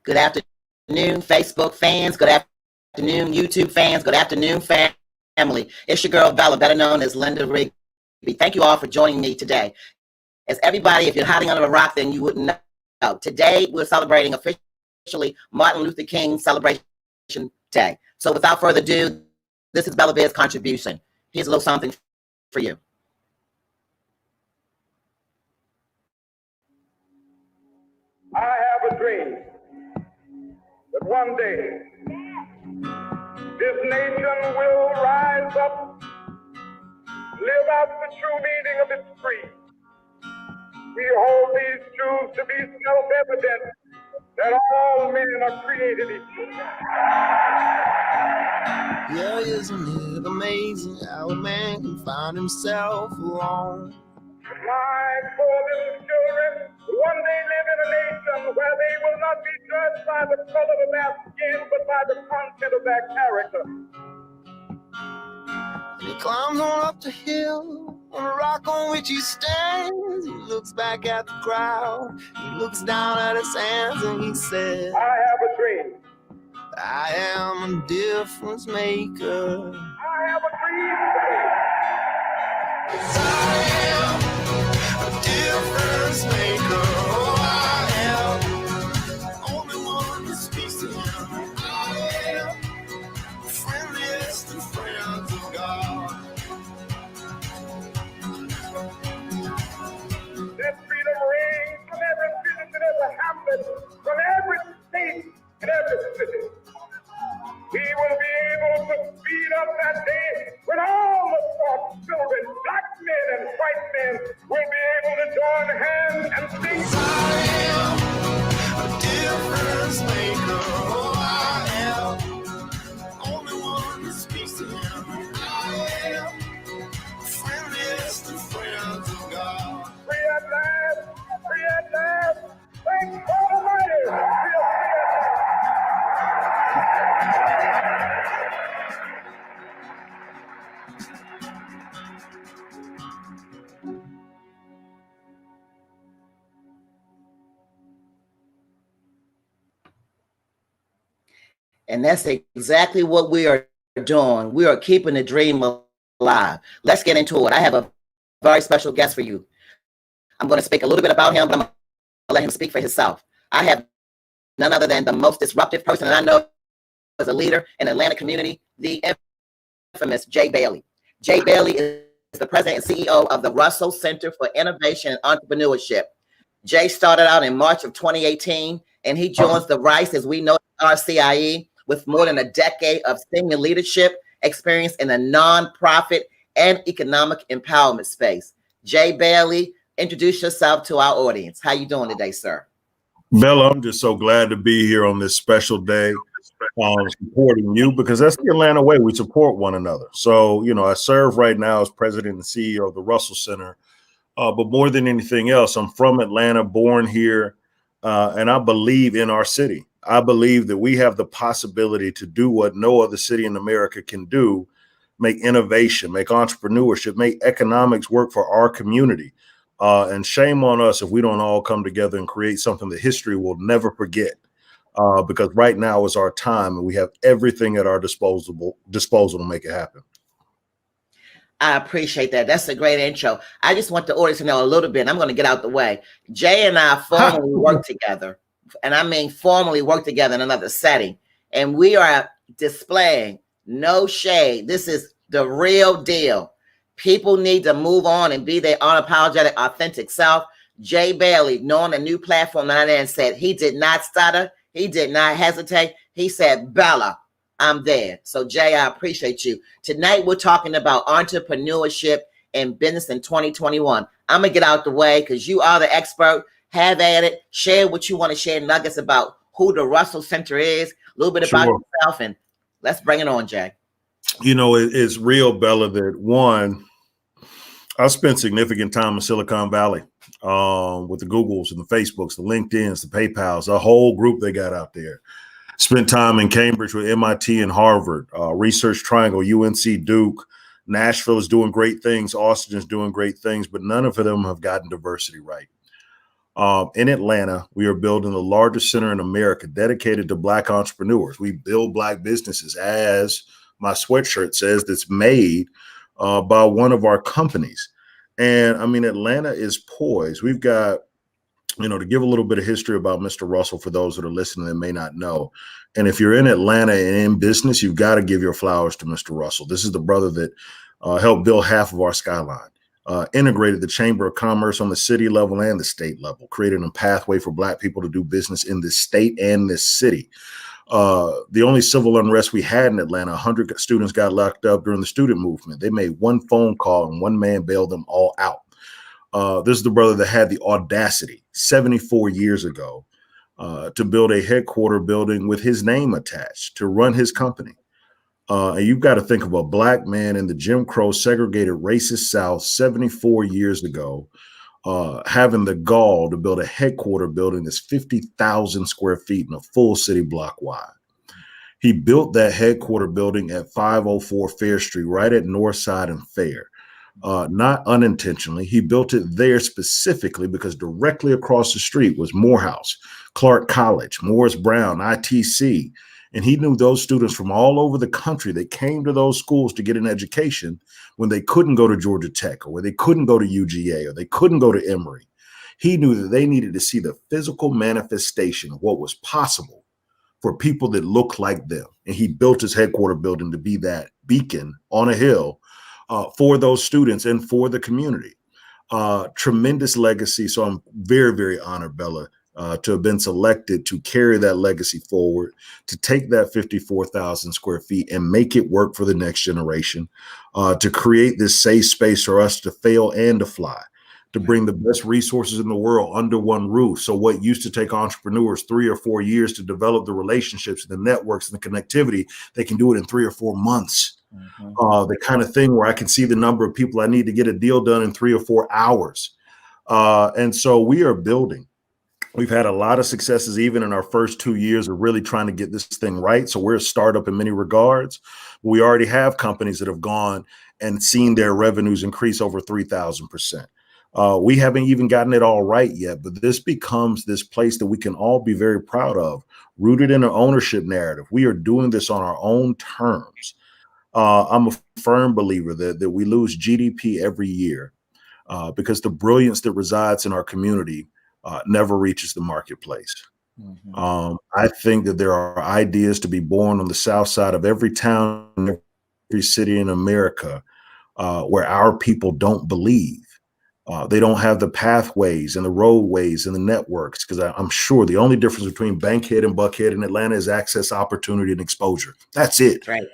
Good afternoon, Facebook fans. Good afternoon, YouTube fans. Good afternoon, family. It's your girl, Bella, better known as Linda Rigby. Thank you all for joining me today. As everybody, if you're hiding under a rock, then you wouldn't know. Today, we're celebrating officially Martin Luther King Celebration Day. So without further ado, this is Bela Biz contribution. Here's a little something for you. I have a dream that one day this nation will rise up, live out the true meaning of its creed. We hold these truths to be self-evident that all men are created equal. Yeah, isn't it amazing how a man can find himself alone? My poor little children will one day live in a nation where they will not be judged by the color of their skin, but by the content of their character. And he climbs on up the hill, on a rock on which he stands. He looks back at the crowd, he looks down at his hands, and he says, I have a dream. I am a difference maker. I have a dream. I am a difference maker. Oh, I am the only one who speaks to him. I am the friendliest of friends of God. That freedom rings from every citizen, every hamlet, from every state and every city. We will be able to speed up that day when all the soft children, black men and white men, will be able to join hands and sing. I am a difference maker. Oh, I am the only one who speaks to him. I am the friendliest of friends of God. Free at last, free at last. Thank God Almighty. We are free at last. And that's exactly what we are doing. We are keeping the dream alive. Let's get into it. I have a very special guest for you. I'm going to speak a little bit about him, but I'm going to let him speak for himself. I have none other than the most disruptive person that I know as a leader in the Atlanta community, the infamous Jay Bailey. Jay Bailey is the president and CEO of the Russell Center for Innovation and Entrepreneurship. Jay started out in March of 2018, and he joins the RICE, as we know, RCIE, with more than a decade of senior leadership experience in the nonprofit and economic empowerment space. Jay Bailey, introduce yourself to our audience. How you doing today, sir? Bella, I'm just so glad to be here on this special day, supporting you, because that's the Atlanta way. We support one another. So, you know, I serve right now as president and CEO of the Russell Center. But more than anything else, I'm from Atlanta, born here, and I believe in our city. I believe that we have the possibility to do what no other city in America can do, make innovation, make entrepreneurship, make economics work for our community. And shame on us if we don't all come together and create something that history will never forget, because right now is our time and we have everything at our disposal to make it happen. I appreciate that. That's a great intro. I just want the audience to know a little bit. I'm going to get out the way. Jay and I formally work together, and I mean formally work together in another setting. And we are displaying no shade. This is the real deal. People need to move on and be their unapologetic, authentic self. Jay Bailey, knowing a new platform that I then said, he did not stutter. He did not hesitate. He said, Bella, I'm there. So Jay, I appreciate you. Tonight, we're talking about entrepreneurship and business in 2021. I'm going to get out the way because you are the expert. Have at it. Share what you want to share, nuggets about who the Russell Center is, a little bit about yourself, and let's bring it on, Jay. You know, it's real, Bella, that one, I spent significant time in Silicon Valley with the Googles and the Facebooks, the LinkedIns, the PayPals, the whole group they got out there. Spent time in Cambridge with MIT and Harvard, Research Triangle, UNC, Duke. Nashville is doing great things. Austin is doing great things, but none of them have gotten diversity right. In Atlanta, we are building the largest center in America dedicated to Black entrepreneurs. We build Black businesses, as my sweatshirt says, that's made by one of our companies. And I mean, Atlanta is poised. We've got, to give a little bit of history about Mr. Russell for those that are listening that may not know. And if you're in Atlanta and in business, you've got to give your flowers to Mr. Russell. This is the brother that helped build half of our skyline. Integrated the Chamber of Commerce on the city level and the state level, creating a pathway for Black people to do business in this state and this city. The only civil unrest we had in Atlanta, 100 students got locked up during the student movement. They made one phone call and one man bailed them all out. This is the brother that had the audacity 74 years ago to build a headquarter building with his name attached to run his company. And you've got to think of a Black man in the Jim Crow segregated racist South 74 years ago, having the gall to build a headquarter building that's 50,000 square feet and a full city block wide. He built that headquarter building at 504 Fair Street, right at Northside and Fair. Not unintentionally. He built it there specifically because directly across the street was Morehouse, Clark College, Morris Brown, ITC. And he knew those students from all over the country that came to those schools to get an education when they couldn't go to Georgia Tech, or where they couldn't go to UGA, or they couldn't go to Emory. He knew that they needed to see the physical manifestation of what was possible for people that looked like them. And he built his headquarter building to be that beacon on a hill for those students and for the community. Tremendous legacy. So I'm very, very honored, Bella, to have been selected to carry that legacy forward, to take that 54,000 square feet and make it work for the next generation, to create this safe space for us to fail and to fly, to bring the best resources in the world under one roof. So what used to take entrepreneurs 3 or 4 years to develop the relationships and the networks and the connectivity, they can do it in 3 or 4 months. The kind of thing where I can see the number of people I need to get a deal done in 3 or 4 hours. And so we are building. We've had a lot of successes, even in our first 2 years of really trying to get this thing right. So we're a startup in many regards. We already have companies that have gone and seen their revenues increase over 3,000%. We haven't even gotten it all right yet, but this becomes this place that we can all be very proud of, rooted in an ownership narrative. We are doing this on our own terms. I'm a firm believer that we lose GDP every year because the brilliance that resides in our community never reaches the marketplace. I think that there are ideas to be born on the south side of every town, every city in America where our people don't believe. They don't have the pathways and the roadways and the networks, because I'm sure the only difference between Bankhead and Buckhead in Atlanta is access, opportunity, and exposure. That's it. Right.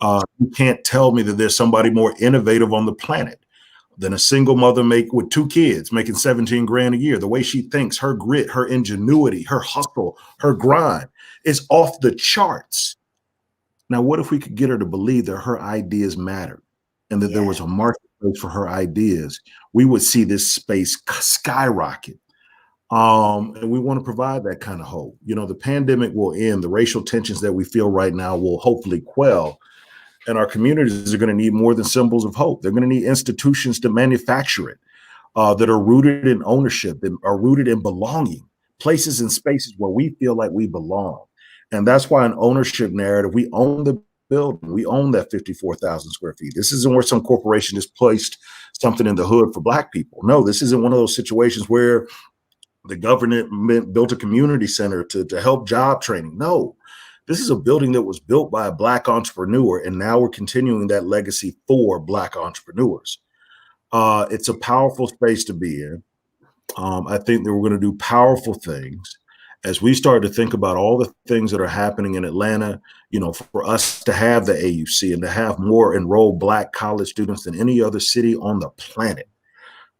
You can't tell me that there's somebody more innovative on the planet than a single mother with 2 kids making 17 grand a year. The way she thinks, her grit, her ingenuity, her hustle, her grind is off the charts. Now, what if we could get her to believe that her ideas matter and that there was a marketplace for her ideas? We would see this space skyrocket. And we want to provide that kind of hope. The pandemic will end. The racial tensions that we feel right now will hopefully quell. And our communities are going to need more than symbols of hope. They're going to need institutions to manufacture it, that are rooted in ownership, that are rooted in belonging, places and spaces where we feel like we belong. And that's why an ownership narrative, we own the building. We own that 54,000 square feet. This isn't where some corporation has placed something in the hood for Black people. No, this isn't one of those situations where the government built a community center to help job training. No. This is a building that was built by a Black entrepreneur, and now we're continuing that legacy for Black entrepreneurs. It's a powerful space to be in. I think that we're going to do powerful things as we start to think about all the things that are happening in Atlanta. For us to have the AUC and to have more enrolled Black college students than any other city on the planet.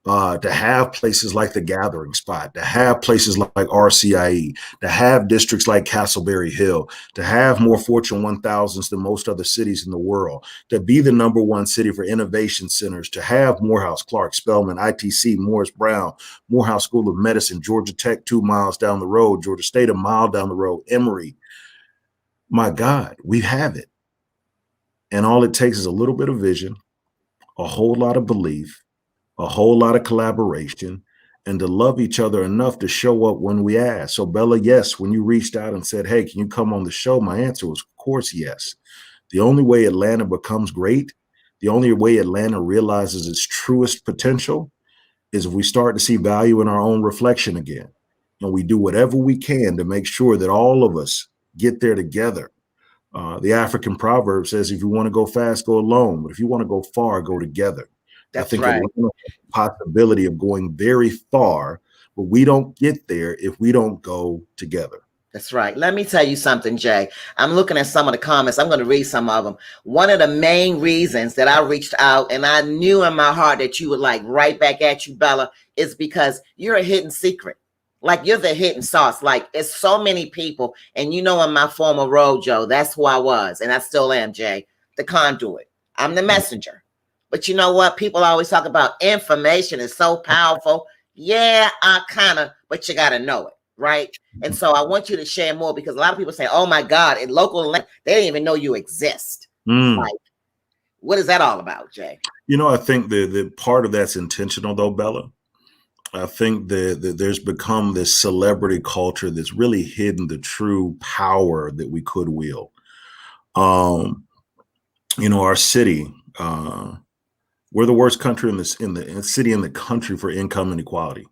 To have places like the Gathering Spot, to have places like RCIE, to have districts like Castleberry Hill, to have more Fortune 1000s than most other cities in the world, to be the #1 city for innovation centers, to have Morehouse, Clark, Spelman, ITC, Morris Brown, Morehouse School of Medicine, Georgia Tech 2 miles down the road, Georgia State a mile down the road, Emory. My God, we have it. And all it takes is a little bit of vision, a whole lot of belief, a whole lot of collaboration, and to love each other enough to show up when we ask. So Bella, yes, when you reached out and said, hey, can you come on the show? My answer was, of course, yes. The only way Atlanta becomes great, the only way Atlanta realizes its truest potential is if we start to see value in our own reflection again. And we do whatever we can to make sure that all of us get there together. The African proverb says, if you want to go fast, go alone. But if you want to go far, go together. That's I think right. Atlanta has the possibility of going very far, but we don't get there if we don't go together. That's right. Let me tell you something, Jay. I'm looking at some of the comments. I'm going to read some of them. One of the main reasons that I reached out and I knew in my heart that you would like right back at you, Bella, is because you're a hidden secret. Like you're the hidden sauce. Like it's so many people. And you know, in my former role, Joe, that's who I was. And I still am, Jay, the conduit. I'm the messenger. But you know what? People always talk about information is so powerful. Yeah, but you got to know it. Right. And so I want you to share more because a lot of people say, oh, my God, in local, they didn't even know you exist. Like, what is that all about, Jay? You know, I think the part of that's intentional, though, Bella. I think that there's become this celebrity culture that's really hidden the true power that we could wield. You know, our city, we're the worst country in the city in the country for income inequality.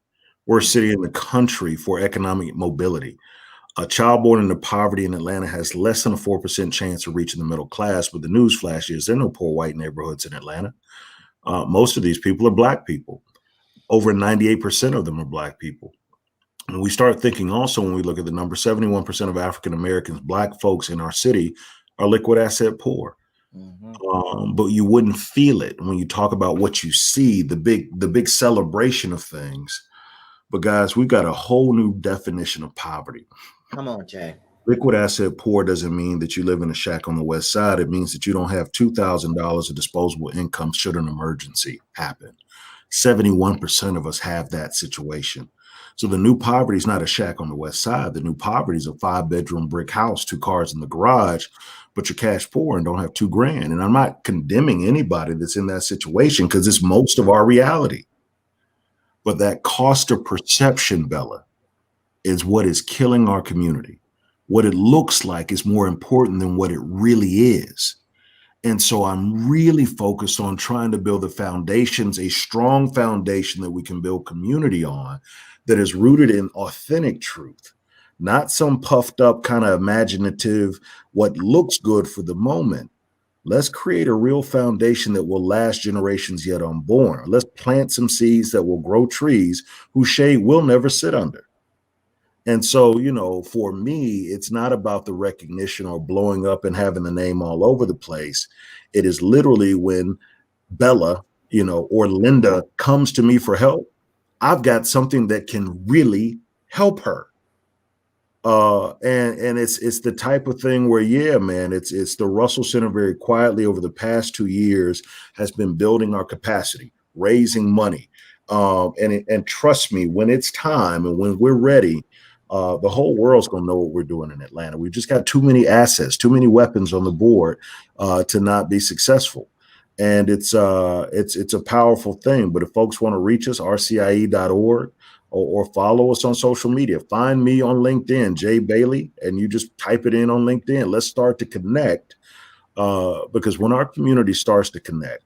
Worst city in the country for economic mobility. A child born into poverty in Atlanta has less than a 4% chance of reaching the middle class. But the news flash is there are no poor white neighborhoods in Atlanta. Most of these people are Black people. Over 98% of them are Black people. And we start thinking also when we look at the number, 71% of African Americans, Black folks in our city are liquid asset poor. But you wouldn't feel it when you talk about what you see, the big celebration of things. But guys, we've got a whole new definition of poverty. Come on, Jay. Liquid asset poor doesn't mean that you live in a shack on the west side. It means that you don't have $2,000 of disposable income should an emergency happen. 71% of us have that situation. So the new poverty is not a shack on the west side. The new poverty is a 5-bedroom brick house, 2 cars in the garage, but you're cash poor and don't have $2,000. And I'm not condemning anybody that's in that situation because it's most of our reality. But that cost of perception, Bella, is what is killing our community. What it looks like is more important than what it really is. And so I'm really focused on trying to build the foundations, a strong foundation that we can build community on that is rooted in authentic truth, not some puffed up kind of imaginative, what looks good for the moment. Let's create a real foundation that will last generations yet unborn. Let's plant some seeds that will grow trees whose shade we'll never sit under. And so, you know, for me, it's not about the recognition or blowing up and having the name all over the place. It is literally when Bella, you know, or Linda comes to me for help, I've got something that can really help her. And it's the type of thing where, yeah, man, it's the Russell Center very quietly over the past 2 years has been building our capacity, raising money. And trust me, when it's time and when we're ready, the whole world's going to know what we're doing in Atlanta. We've just got too many assets, too many weapons on the board to not be successful. And it's a powerful thing. But if folks want to reach us, rcie.org. Or follow us on social media. Find me on LinkedIn, Jay Bailey, and you just type it in on LinkedIn. Let's start to connect because when our community starts to connect,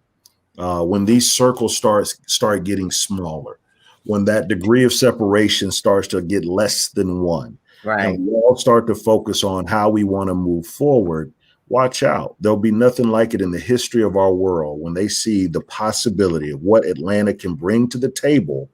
when these circles start getting smaller, when that degree of separation starts to get less than one, right, and we all start to focus on how we want to move forward, watch out. There'll be nothing like it in the history of our world when they see the possibility of what Atlanta can bring to the table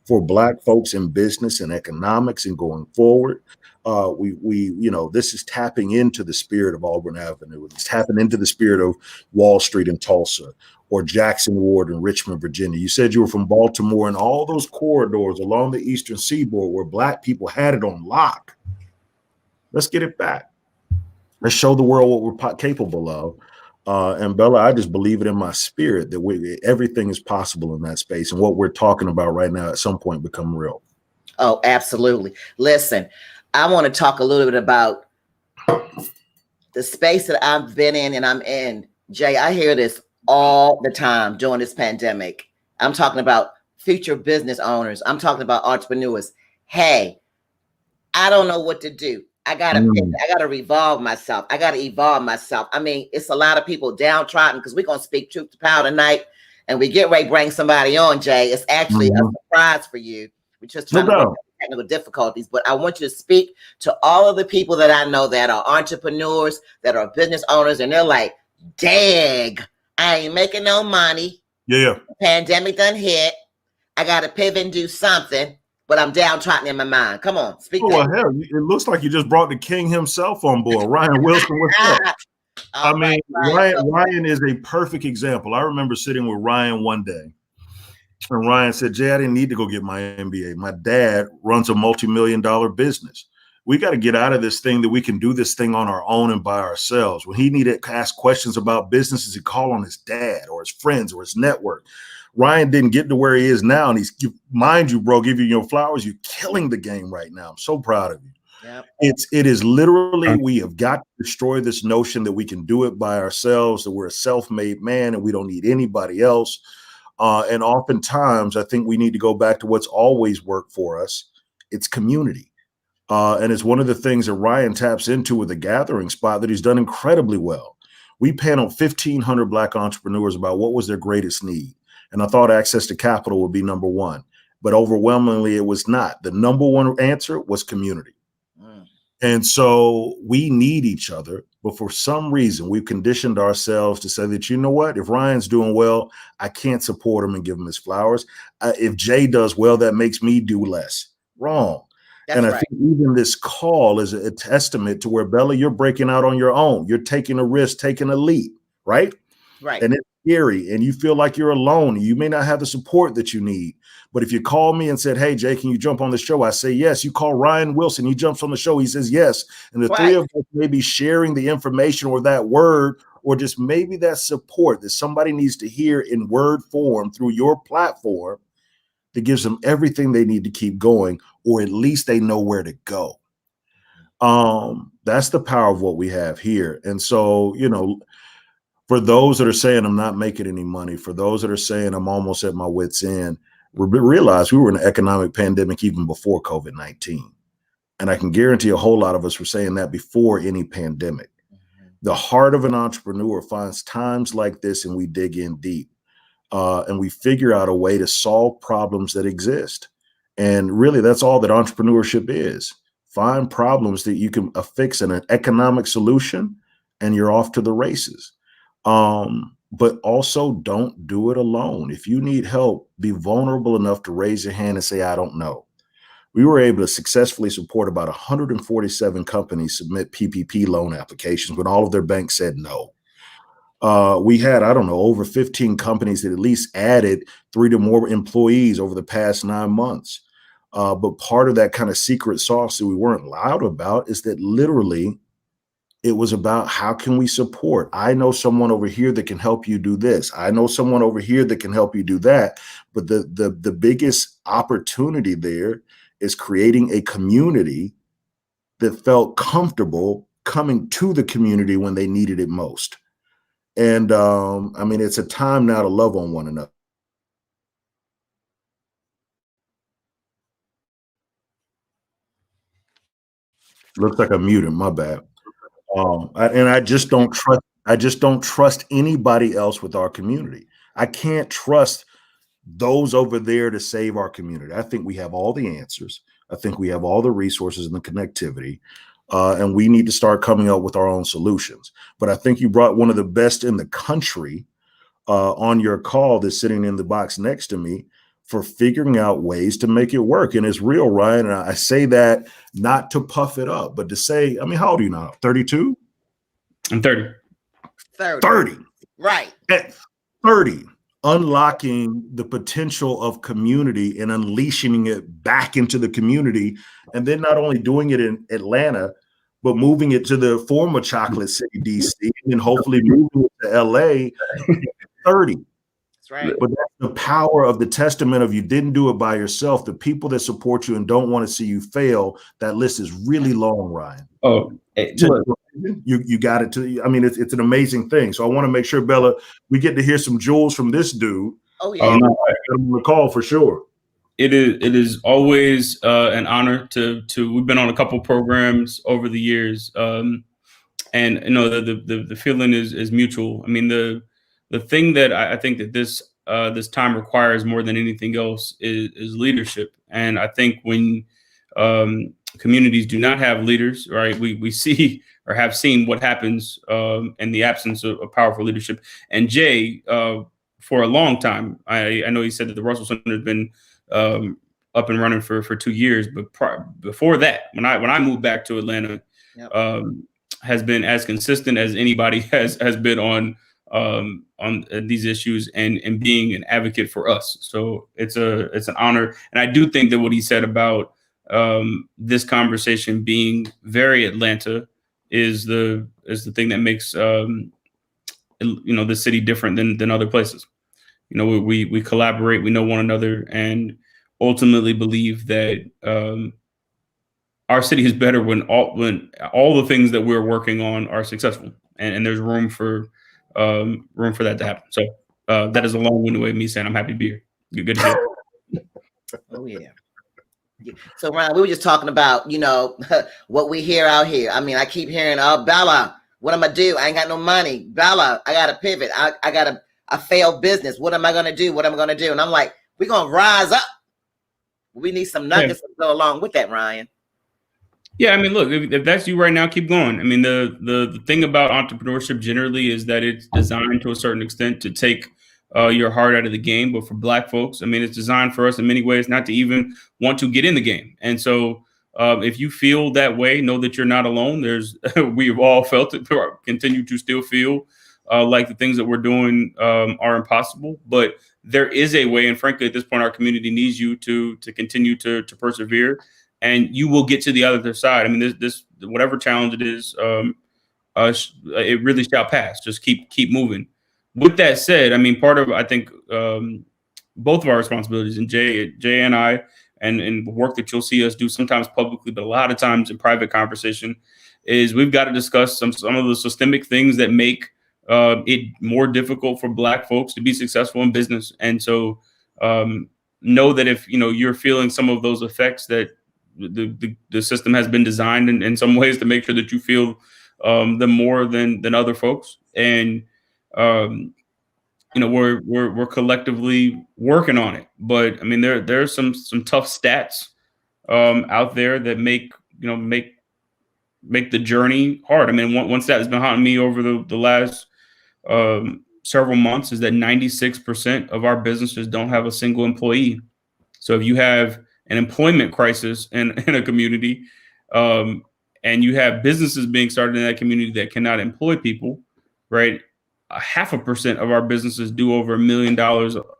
for Black folks in business and economics and going forward. This is tapping into the spirit of Auburn Avenue. It's tapping into the spirit of Wall Street in Tulsa or Jackson Ward in Richmond, Virginia. You said you were from Baltimore and all those corridors along the Eastern Seaboard where Black people had it on lock. Let's get it back. Let's show the world what we're capable of. And Bella, I just believe it in my spirit that everything is possible in that space. And what we're talking about right now at some point become real. Oh, absolutely. Listen, I want to talk a little bit about the space that I've been in and I'm in. Jay, I hear this all the time during this pandemic. I'm talking about future business owners. I'm talking about entrepreneurs. Hey, I don't know what to do. I gotta pivot. I gotta revolve myself. I gotta evolve myself. I mean, it's a lot of people downtrodden because we're gonna speak truth to power tonight, and we get ready to bring somebody on, Jay. It's actually a surprise for you. We're just trying to work out technical difficulties, but I want you to speak to all of the people that I know that are entrepreneurs, that are business owners, and they're like, dang, I ain't making no money. Yeah. Pandemic done hit. I gotta pivot and do something. But I'm downtrodden in my mind. Come on, speak. Oh, well, hell, it looks like you just brought the king himself on board. Ryan Wilson, what's up? I mean, Ryan is a perfect example. I remember sitting with Ryan one day, and Ryan said, Jay, I didn't need to go get my MBA. My dad runs a multi-million-dollar business. We got to get out of this thing that we can do this thing on our own and by ourselves. When he needed to ask questions about businesses, he'd call on his dad or his friends or his network. Ryan didn't get to where he is now, and mind you, bro, give you your flowers. You're killing the game right now. I'm so proud of you. Yep. It is literally, we have got to destroy this notion that we can do it by ourselves, that we're a self-made man and we don't need anybody else. And oftentimes, I think we need to go back to what's always worked for us. It's community. And it's one of the things that Ryan taps into with the Gathering Spot that he's done incredibly well. We paneled 1,500 Black entrepreneurs about what was their greatest need. And I thought access to capital would be number one, but overwhelmingly it was not. The number one answer was community. And so we need each other, but for some reason we've conditioned ourselves to say that, you know what, if Ryan's doing well, I can't support him and give him his flowers. If Jay does well, that makes me do less. Wrong. That's right. I think even this call is a testament to where, Bella, you're breaking out on your own. You're taking a risk, taking a leap, right? Right. And it's scary and you feel like you're alone. You may not have the support that you need. But if you call me and said, hey, Jay, can you jump on the show? I say, yes. You call Ryan Wilson. He jumps on the show. He says, yes. And the three of us may be sharing the information or that word or just maybe that support that somebody needs to hear in word form through your platform that gives them everything they need to keep going, or at least they know where to go. That's the power of what we have here. And so, you know, for those that are saying I'm not making any money, for those that are saying I'm almost at my wit's end, realize we were in an economic pandemic even before COVID-19. And I can guarantee a whole lot of us were saying that before any pandemic. The heart of an entrepreneur finds times like this and we dig in deep and we figure out a way to solve problems that exist. And really, that's all that entrepreneurship is. Find problems that you can affix in an economic solution and you're off to the races. But also don't do it alone. If you need help, be vulnerable enough to raise your hand and say, I don't know. We were able to successfully support about 147 companies submit PPP loan applications when all of their banks said no. We had, I don't know, over 15 companies that at least added 3 to more employees over the past 9 months. But part of that kind of secret sauce that we weren't loud about is that literally it was about how can we support? I know someone over here that can help you do this. I know someone over here that can help you do that. But the biggest opportunity there is creating a community that felt comfortable coming to the community when they needed it most. And I mean, it's a time now to love on one another. Looks like I'm muted, my bad. And I just don't trust anybody else with our community. I can't trust those over there to save our community. I think we have all the answers. I think we have all the resources and the connectivity, and we need to start coming up with our own solutions. But I think you brought one of the best in the country on your call that's sitting in the box next to me for figuring out ways to make it work. And it's real, Ryan. And I say that not to puff it up, but to say, I mean, how old are you now? 32? I'm 30. 30. Right. At 30, unlocking the potential of community and unleashing it back into the community. And then not only doing it in Atlanta, but moving it to the former chocolate city, DC, and hopefully moving it to LA at 30. Right. But that's the power of the testament of you didn't do it by yourself. The people that support you and don't want to see you fail, that list is really long, Ryan. Oh, you got it. I mean, it's an amazing thing. So I want to make sure, Bella, we get to hear some jewels from this dude Oh yeah. On the call for sure. It is always an honor to we've been on a couple programs over the years, and you know the feeling is mutual. I mean the thing that I think that this time requires more than anything else is leadership, and I think when communities do not have leaders, right, we see or have seen what happens in the absence of powerful leadership. And Jay, for a long time, I know he said that the Russell Center has been up and running for 2 years, but before that, when I moved back to Atlanta, yep. Has been as consistent as anybody has been on these issues and being an advocate for us. So it's an honor, and I do think that what he said about this conversation being very Atlanta is the thing that makes you know the city different than other places. You know, we collaborate, we know one another, and ultimately believe that our city is better when all the things that we're working on are successful, and there's room for that to happen. So that is a long-winded way of me saying I'm happy to be here. You're good to hear. Oh yeah. So Ryan, we were just talking about, you know, what we hear out here. I mean, I keep hearing, "Oh, Bela, what am I do? I ain't got no money. Bela, I got to pivot. I got a failed business. What am I going to do? What am I going to do?" And I'm like, we're going to rise up. We need some nuggets to go along with that, Ryan. Yeah, I mean, look, if that's you right now, keep going. I mean, the thing about entrepreneurship generally is that it's designed to a certain extent to take your heart out of the game. But for Black folks, I mean, it's designed for us in many ways not to even want to get in the game. And so if you feel that way, know that you're not alone. We've all felt it, continue to still feel like the things that we're doing are impossible. But there is a way. And frankly, at this point, our community needs you to continue to persevere. And you will get to the other side. I mean, this whatever challenge it is, it really shall pass. Just keep moving. With that said, I mean, part of I think both of our responsibilities, and Jay and I, and work that you'll see us do sometimes publicly, but a lot of times in private conversation, is we've got to discuss some of the systemic things that make it more difficult for Black folks to be successful in business. And so know that if you're feeling some of those effects, that the system has been designed in some ways to make sure that you feel them more than other folks. And we're collectively working on it. But I mean, there are some tough stats out there that make the journey hard. I mean, one stat that's been haunting me over the last several months is that 96% of our businesses don't have a single employee. So if you have an employment crisis in a community, and you have businesses being started in that community that cannot employ people, right? 0.5% of our businesses do over $1 million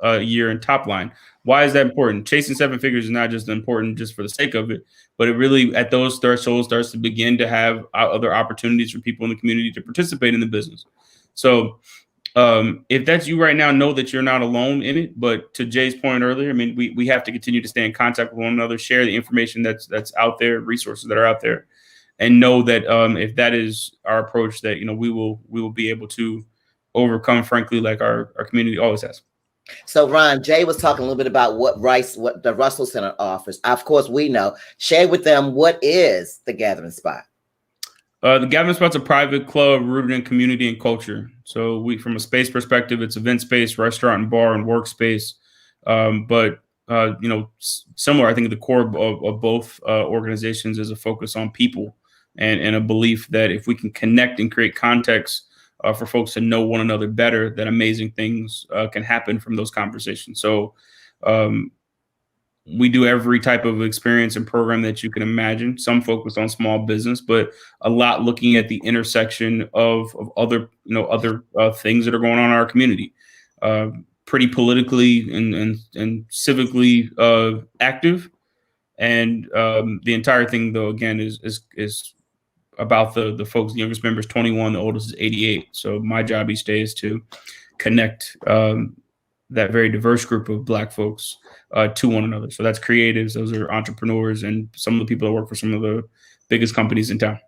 a year in top line. Why is that important? Chasing seven figures is not just important just for the sake of it, but it really at those thresholds starts to begin to have other opportunities for people in the community to participate in the business. So if that's you right now, know that you're not alone in it. But to Jay's point earlier, I mean, we have to continue to stay in contact with one another, share the information that's out there, resources that are out there, and know that if that is our approach, that we will be able to overcome, frankly, like our community always has. So Ron, Jay was talking a little bit about what the Russell Center offers. Of course, we know. Share with them, what is the Gathering Spot? The Gathering Spot's a private club rooted in community and culture. So from a space perspective, it's event space, restaurant and bar and workspace. But similar, I think the core of both organizations is a focus on people and a belief that if we can connect and create context for folks to know one another better, that amazing things can happen from those conversations. So we do every type of experience and program that you can imagine. Some focused on small business, but a lot looking at the intersection of other things that are going on in our community. Pretty politically and civically active, and the entire thing, though, again, is about the folks. The youngest member is 21, the oldest is 88. So my job each day is to connect that very diverse group of Black folks to one another. So that's creatives, those are entrepreneurs, and some of the people that work for some of the biggest companies in town.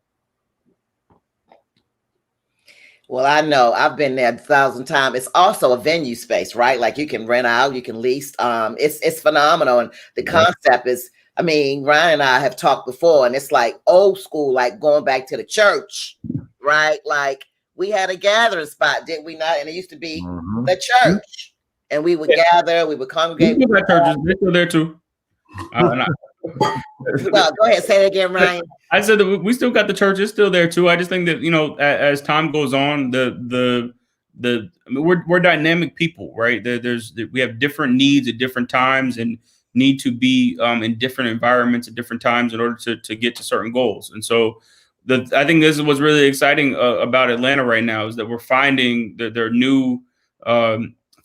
Well, I know I've been there 1,000 times. It's also a venue space, right? Like you can rent out, you can lease. It's phenomenal, and the concept is. I mean, Ryan and I have talked before, and it's like old school, like going back to the church, right? Like we had a gathering spot, did we not? And it used to be the church, and we would gather, we would congregate. We still got churches. They're still there too. Well, go ahead, say it again, Ryan. I said that we still got the church. It's still there too. I just think that, you know, as time goes on, I mean, we're dynamic people, right? We have different needs at different times and need to be in different environments at different times in order to get to certain goals. And so I think this is what's really exciting about Atlanta right now is that we're finding that there are new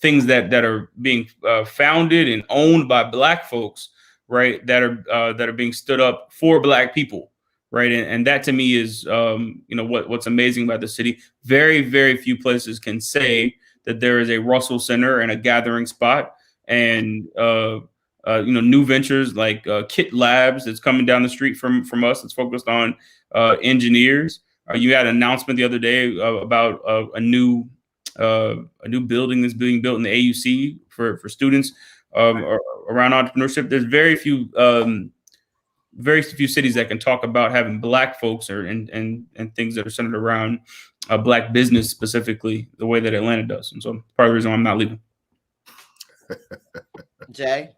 things that are being founded and owned by Black folks, right? That are being stood up for Black people, right? And that to me is, you know, what's amazing about the city. Very, very few places can say that there is a Russell Center and a gathering spot, and you know, new ventures like Kit Labs that's coming down the street from us. It's focused on engineers. You had an announcement the other day about a new building that's being built in the AUC for students around entrepreneurship. There's very few cities that can talk about having Black folks and things that are centered around Black business specifically the way that Atlanta does. And so part of the reason why I'm not leaving. Jay?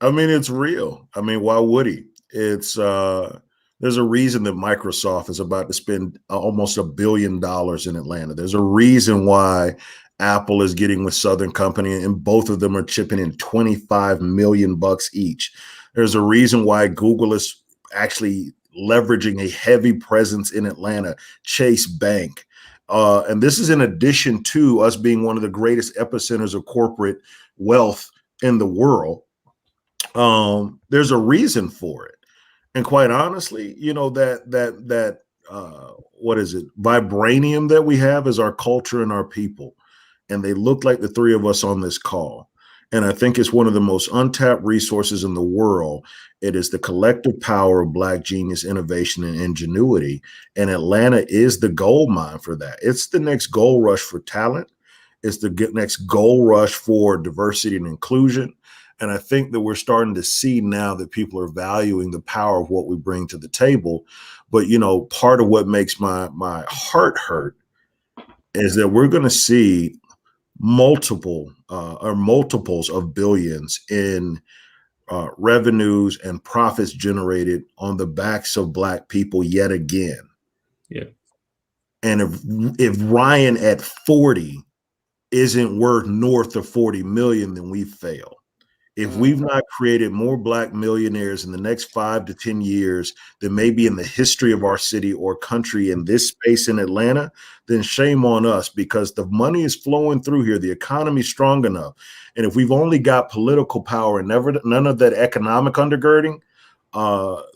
I mean, it's real. I mean, why would he? It's there's a reason that Microsoft is about to spend almost $1 billion in Atlanta. There's a reason why Apple is getting with Southern Company, and both of them are chipping in $25 million each. There's a reason why Google is actually leveraging a heavy presence in Atlanta, Chase Bank. And this is in addition to us being one of the greatest epicenters of corporate wealth in the world. There's a reason for it. And quite honestly, you know, that what is it? Vibranium that we have is our culture and our people. And they look like the three of us on this call. And I think it's one of the most untapped resources in the world. It is the collective power of Black genius, innovation, and ingenuity. And Atlanta is the gold mine for that. It's the next gold rush for talent. It's the next gold rush for diversity and inclusion. And I think that we're starting to see now that people are valuing the power of what we bring to the table. But, you know, part of what makes my heart hurt is that we're going to see multiples of billions in revenues and profits generated on the backs of Black people yet again. Yeah. And if Ryan at 40 isn't worth north of 40 million, then we've failed. If we've not created more Black millionaires in the next 5 to 10 years than maybe in the history of our city or country in this space in Atlanta, then shame on us, because the money is flowing through here. The economy is strong enough. And if we've only got political power and none of that economic undergirding,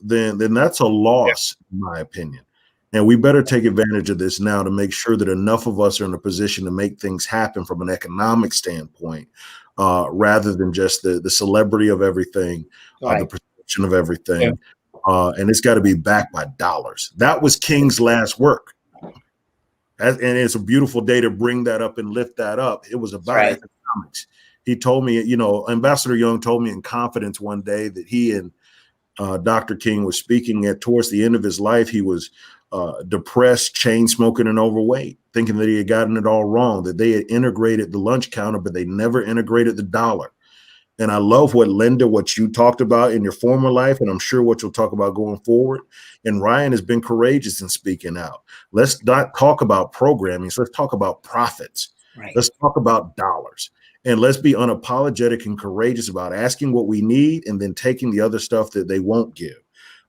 then that's a loss, in my opinion. And we better take advantage of this now to make sure that enough of us are in a position to make things happen from an economic standpoint. Rather than just the celebrity of everything, the perception of everything. Yeah. And it's got to be backed by dollars. That was King's last work. And it's a beautiful day to bring that up and lift that up. It was about economics. He told me, you know, Ambassador Young told me in confidence one day that he and Dr. King was speaking at towards the end of his life. He was depressed, chain smoking, and overweight, thinking that he had gotten it all wrong, that they had integrated the lunch counter, but they never integrated the dollar. And I love what you talked about in your former life, and I'm sure what you'll talk about going forward. And Ryan has been courageous in speaking out. Let's not talk about programming. So let's talk about profits. Right. Let's talk about dollars. And let's be unapologetic and courageous about asking what we need and then taking the other stuff that they won't give.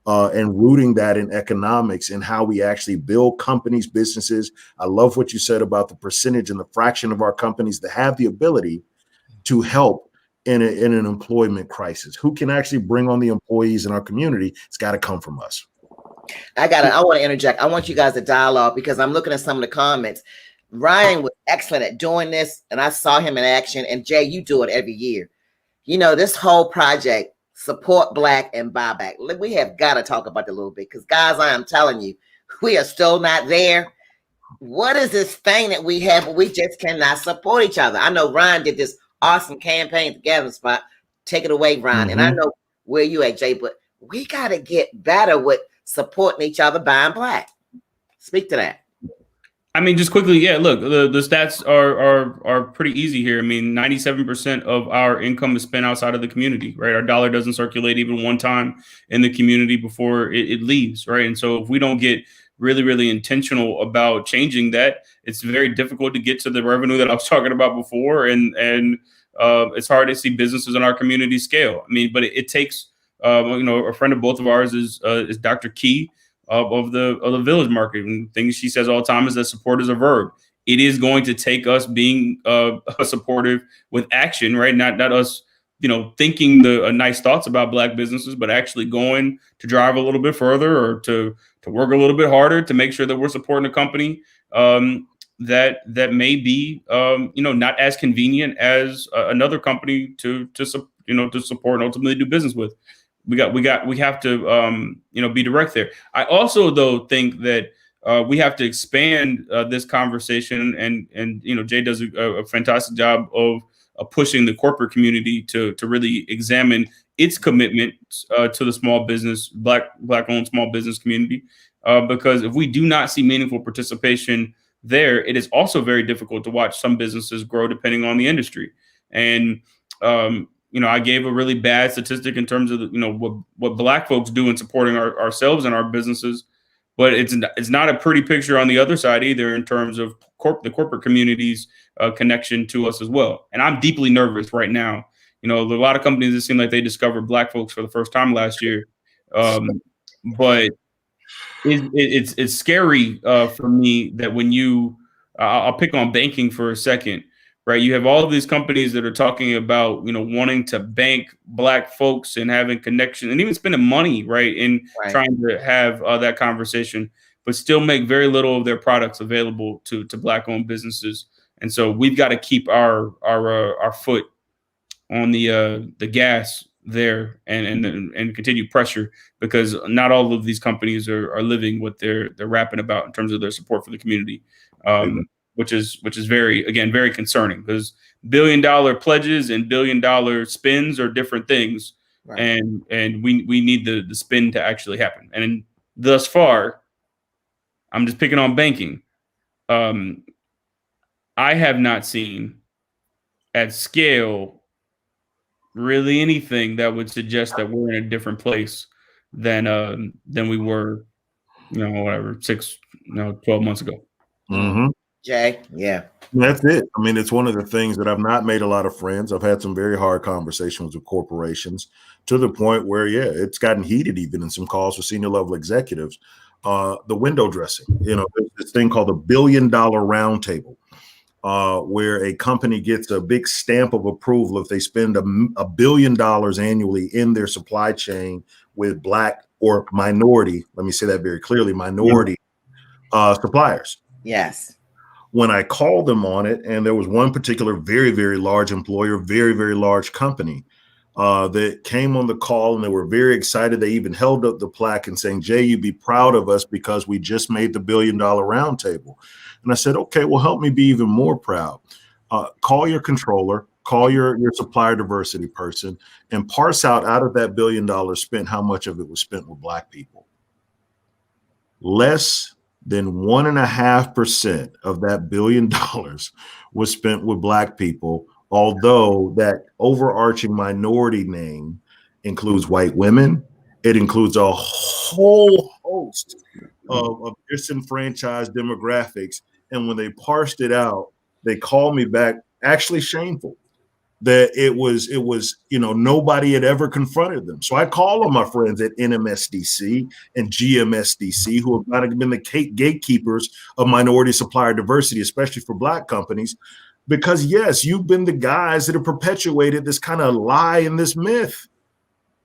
And rooting that in economics and how we actually build companies, businesses. I love what you said about the percentage and the fraction of our companies that have the ability to help in an employment crisis. Who can actually bring on the employees in our community? It's got to come from us. I want to interject. I want you guys to dialogue because I'm looking at some of the comments. Ryan was excellent at doing this, and I saw him in action. And Jay, you do it every year. You know, this whole project, support Black and buy back. We have got to talk about it a little bit because, guys, I am telling you, we are still not there. what is this thing that we have, but we just cannot support each other? I know Ryan did this awesome campaign together, Spot. Take it away, Ryan. And I know where you at, Jay, but we got to get better with supporting each other buying black. Speak to that. I mean, just quickly, yeah, look, the stats are pretty easy here. I mean, 97% of our income is spent outside of the community, right? Our dollar doesn't circulate even one time in the community before it leaves, right? And so if we don't get really, really intentional about changing that, it's very difficult to get to the revenue that I was talking about before. And it's hard to see businesses in our community scale. I mean, but it takes, a friend of both of ours is Dr. Key, of the village market, and things she says all the time is that support is a verb. It is going to take us being supportive with action, right? Not us, thinking the nice thoughts about black businesses, but actually going to drive a little bit further or to work a little bit harder to make sure that we're supporting a company that may be not as convenient as another company to support and ultimately do business with. We have to be direct there. I also though think that we have to expand this conversation, and Jay does a fantastic job of pushing the corporate community to really examine its commitment to the small business, black owned small business community, because if we do not see meaningful participation there, it is also very difficult to watch some businesses grow depending on the industry. And I gave a really bad statistic in terms of what black folks do in supporting ourselves and our businesses, but it's not a pretty picture on the other side either in terms of the corporate community's connection to us as well. And I'm deeply nervous right now. A lot of companies that seem like they discovered black folks for the first time last year, but it's scary for me that when I'll pick on banking for a second. Right, you have all of these companies that are talking about, wanting to bank black folks and having connection and even spending money, right, in trying to have that conversation, but still make very little of their products available to black-owned businesses. And so we've got to keep our foot on the gas there and continue pressure, because not all of these companies are living what they're rapping about in terms of their support for the community. Which is very concerning, because $1 billion pledges and $1 billion spins are different things. Right. And we need the spin to actually happen. And thus far, I'm just picking on banking. I have not seen at scale really anything that would suggest that we're in a different place than we were, 12 months ago. Mm-hmm. Jay, yeah. That's it. I mean, it's one of the things that I've not made a lot of friends. I've had some very hard conversations with corporations to the point where, it's gotten heated even in some calls with senior level executives. The window dressing, there's this thing called the $1 billion roundtable, where a company gets a big stamp of approval if they spend $1 billion annually in their supply chain with black or minority, let me say that very clearly, minority suppliers. Yes. When I called them on it, and there was one particular very, very large employer, very, very large company that came on the call, and they were very excited. They even held up the plaque and saying, Jay, you'd be proud of us because we just made the $1 billion roundtable. And I said, okay, well, help me be even more proud. Call your controller, call your supplier diversity person, and parse out of that $1 billion spent, how much of it was spent with black people. Less than 1.5% of that $1 billion was spent with black people, although that overarching minority name includes white women. It includes a whole host of disenfranchised demographics. And when they parsed it out, they called me back actually shameful that it was nobody had ever confronted them. So I call on my friends at NMSDC and GMSDC, who have not been the gatekeepers of minority supplier diversity, especially for black companies, because yes, you've been the guys that have perpetuated this kind of lie and this myth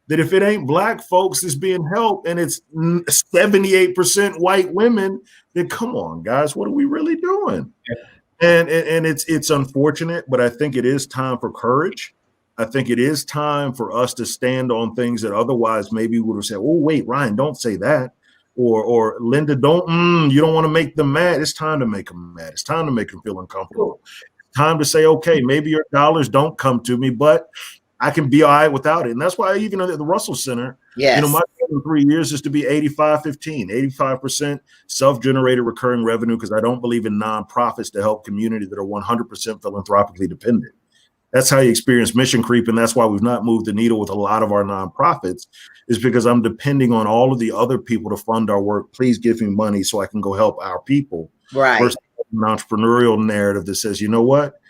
that if it ain't black folks that's being helped and it's 78% white women, then come on, guys, what are we really doing? Yeah. And it's unfortunate, but I think it is time for courage. I think it is time for us to stand on things that otherwise maybe would have said, oh, wait, Ryan, don't say that. or Linda, you don't want to make them mad. It's time to make them mad. It's time to make them feel uncomfortable. It's time to say, okay, maybe your dollars don't come to me, but I can be all right without it. And that's why even at the Russell Center, Yes. my goal in 3 years is to be 85-15, 85% self-generated recurring revenue, because I don't believe in nonprofits to help communities that are 100% philanthropically dependent. That's how you experience mission creep. And that's why we've not moved the needle with a lot of our nonprofits, is because I'm depending on all of the other people to fund our work. Please give me money so I can go help our people. Right. Versus an entrepreneurial narrative that says, you know what,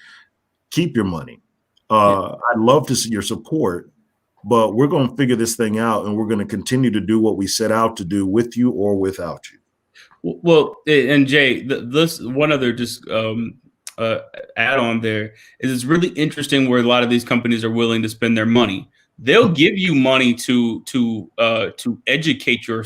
keep your money. I'd love to see your support, but we're going to figure this thing out, and we're going to continue to do what we set out to do with you or without you. Well, and Jay, this one other just add on there is it's really interesting where a lot of these companies are willing to spend their money. They'll give you money to educate your,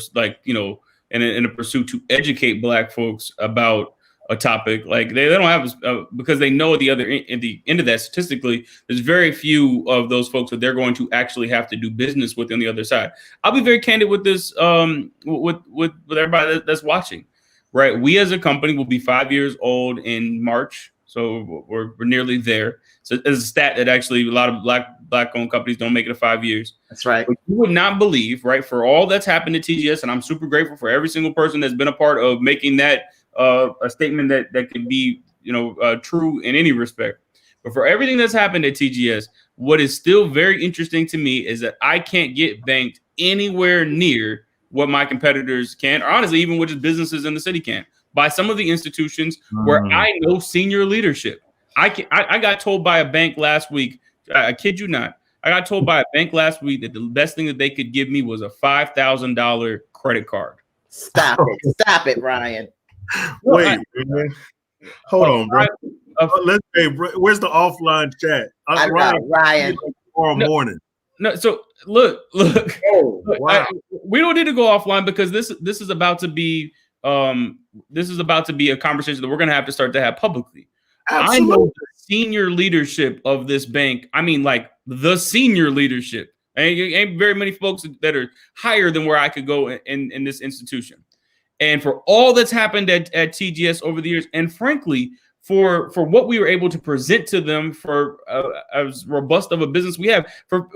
in a pursuit to educate Black folks about a topic. Like they don't have, because they know at the end of that, statistically, there's very few of those folks that they're going to actually have to do business with on the other side. I'll be very candid with this, with everybody that's watching, right? We as a company will be 5 years old in March. So we're nearly there. So it's a stat that actually a lot of black owned companies don't make it to 5 years. That's right. But you would not believe, right, for all that's happened at TGS, and I'm super grateful for every single person that's been a part of making that a statement that can be, true in any respect. But for everything that's happened at TGS, what is still very interesting to me is that I can't get banked anywhere near what my competitors can, or honestly, even which businesses in the city can, by some of the institutions where I know senior leadership. I got told by a bank last week, I kid you not, I got told by a bank last week that the best thing that they could give me was a $5,000 credit card. Stop it. Stop it, Ryan. Wait, hold on, bro. Let's say, where's the offline chat? Ryan. Tomorrow morning. No, so look. Oh, wow. We don't need to go offline, because this is about to be a conversation that we're going to have to start to have publicly. Absolutely. I know the senior leadership of this bank. I mean, like the senior leadership. Ain't very many folks that are higher than where I could go in this institution. And for all that's happened at TGS over the years, and frankly, for what we were able to present to them, for as robust of a business we have,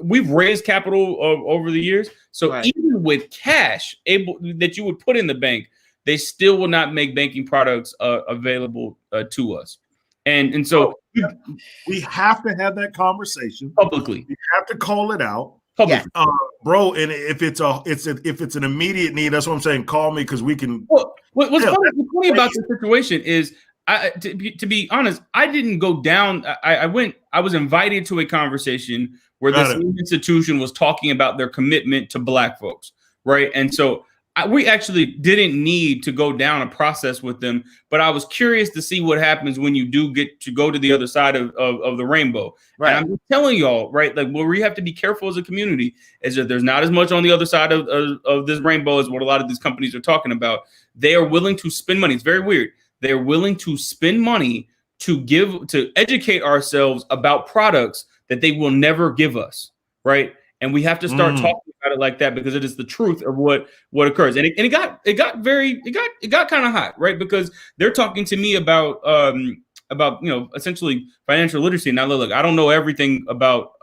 we've raised capital over the years. So right. Even with cash that you would put in the bank, they still will not make banking products available to us. And so we have to have that conversation publicly. We have to call it out. Publicly. Bro, and if it's an immediate need, that's what I'm saying. Call me, because we can. Well, what's funny about this situation is, to be honest, I didn't go down. I was invited to a conversation where this institution was talking about their commitment to Black folks, right? And so we actually didn't need to go down a process with them, but I was curious to see what happens when you do get to go to the other side of the rainbow. Right. And I'm just telling y'all, right, like where we have to be careful as a community is that there's not as much on the other side of this rainbow as what a lot of these companies are talking about. They are willing to spend money. It's very weird. They're willing to spend money to educate ourselves about products that they will never give us, right? And we have to start talking about it like that, because it is the truth of what occurs. And it got kind of hot, right? Because they're talking to me about essentially financial literacy. Now look, I don't know everything about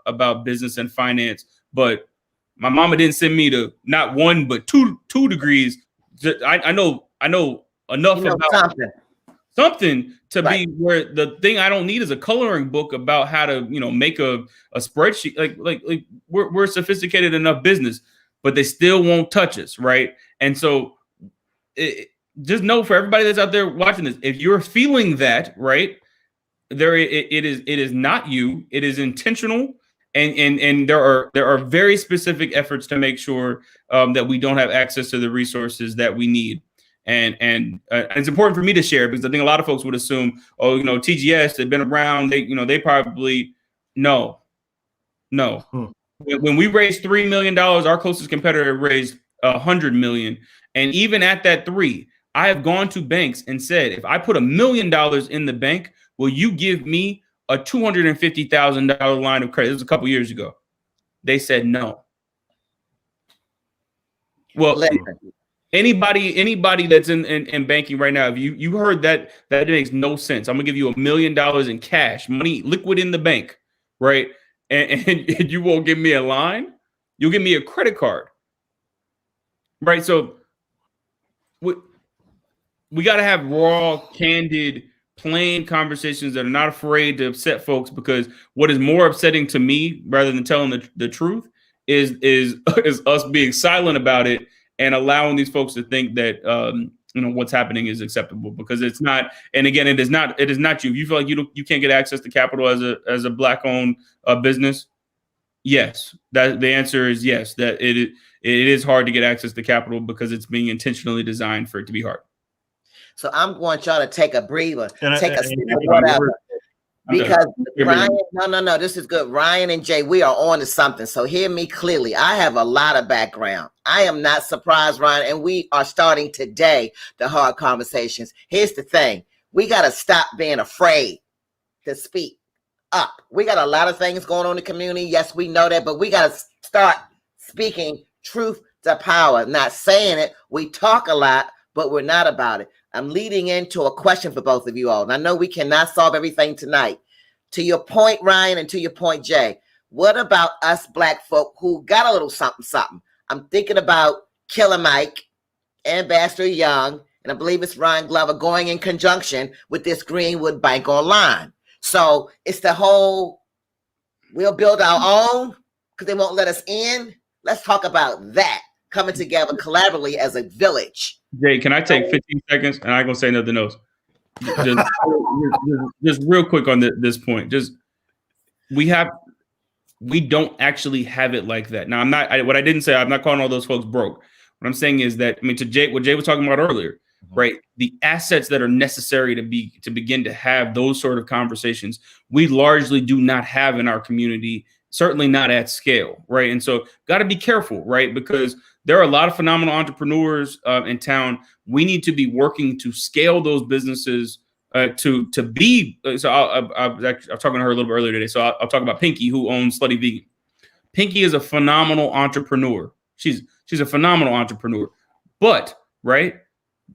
business and finance, but my mama didn't send me to not one but two degrees. I know enough about something to be where the thing I don't need is a coloring book about how to, make a spreadsheet. Like we're a sophisticated enough business, but they still won't touch us. Right. And so just know, for everybody that's out there watching this, if you're feeling that, right, it is not you, it is intentional. And there are very specific efforts to make sure that we don't have access to the resources that we need. And it's important for me to share, because I think a lot of folks would assume, TGS, they've been around, they probably no. When we raised $3 million, our closest competitor raised $100 million. And even at that 3, I have gone to banks and said, if I put $1 million in the bank, will you give me a $250,000 line of credit? This was a couple years ago. They said no. Well, Anybody that's in banking right now, if you heard that makes no sense. I'm gonna give you $1 million in cash, money, liquid in the bank, right? And you won't give me a line. You'll give me a credit card, right? So we got to have raw, candid, plain conversations that are not afraid to upset folks, because what is more upsetting to me, rather than telling the truth, is us being silent about it and allowing these folks to think that what's happening is acceptable, because it's not. And again, it is not you. If you feel like you can't get access to capital as a Black owned business, yes, that the answer is yes. That it is hard to get access to capital because it's being intentionally designed for it to be hard. So I'm going y'all to take a breather, take a sip of whatever. Because Ryan, no, this is good. Ryan and Jay, we are on to something. So hear me clearly. I have a lot of background. I am not surprised, Ryan, and we are starting today the hard conversations. Here's the thing. We got to stop being afraid to speak up. We got a lot of things going on in the community. Yes, we know that, but we got to start speaking truth to power, not saying it. We talk a lot, but we're not about it. I'm leading into a question for both of you all. And I know we cannot solve everything tonight. To your point, Ryan, and to your point, Jay, what about us Black folk who got a little something? I'm thinking about Killer Mike, Ambassador Young, and I believe it's Ryan Glover going in conjunction with this Greenwood Bank Online. So it's the whole, we'll build our own because they won't let us in. Let's talk about that, coming together collaboratively as a village. Jay, can I take 15 seconds? And I'm going to say nothing else. Just real quick on this point. We don't actually have it like that. Now, what I didn't say, I'm not calling all those folks broke. What I'm saying is that, to Jay, what Jay was talking about earlier, right? The assets that are necessary to begin to have those sort of conversations, we largely do not have in our community, certainly not at scale, right? And so got to be careful, right? Because there are a lot of phenomenal entrepreneurs in town. We need to be working to scale those businesses to be. So I was talking to her a little bit earlier today. So I'll talk about Pinky, who owns Slutty Vegan. Pinky is a phenomenal entrepreneur. She's a phenomenal entrepreneur. But right,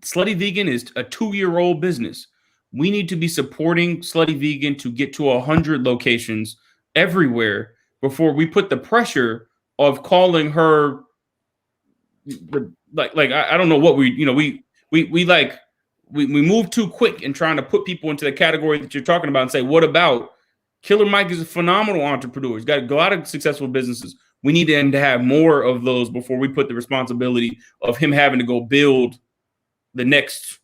Slutty Vegan is a 2-year-old business. We need to be supporting Slutty Vegan to get to 100 locations everywhere before we put the pressure of calling her. I don't know what we move too quick in trying to put people into the category that you're talking about and say, what about Killer Mike is a phenomenal entrepreneur. He's got a lot of successful businesses. We need him to have more of those before we put the responsibility of him having to go build the next,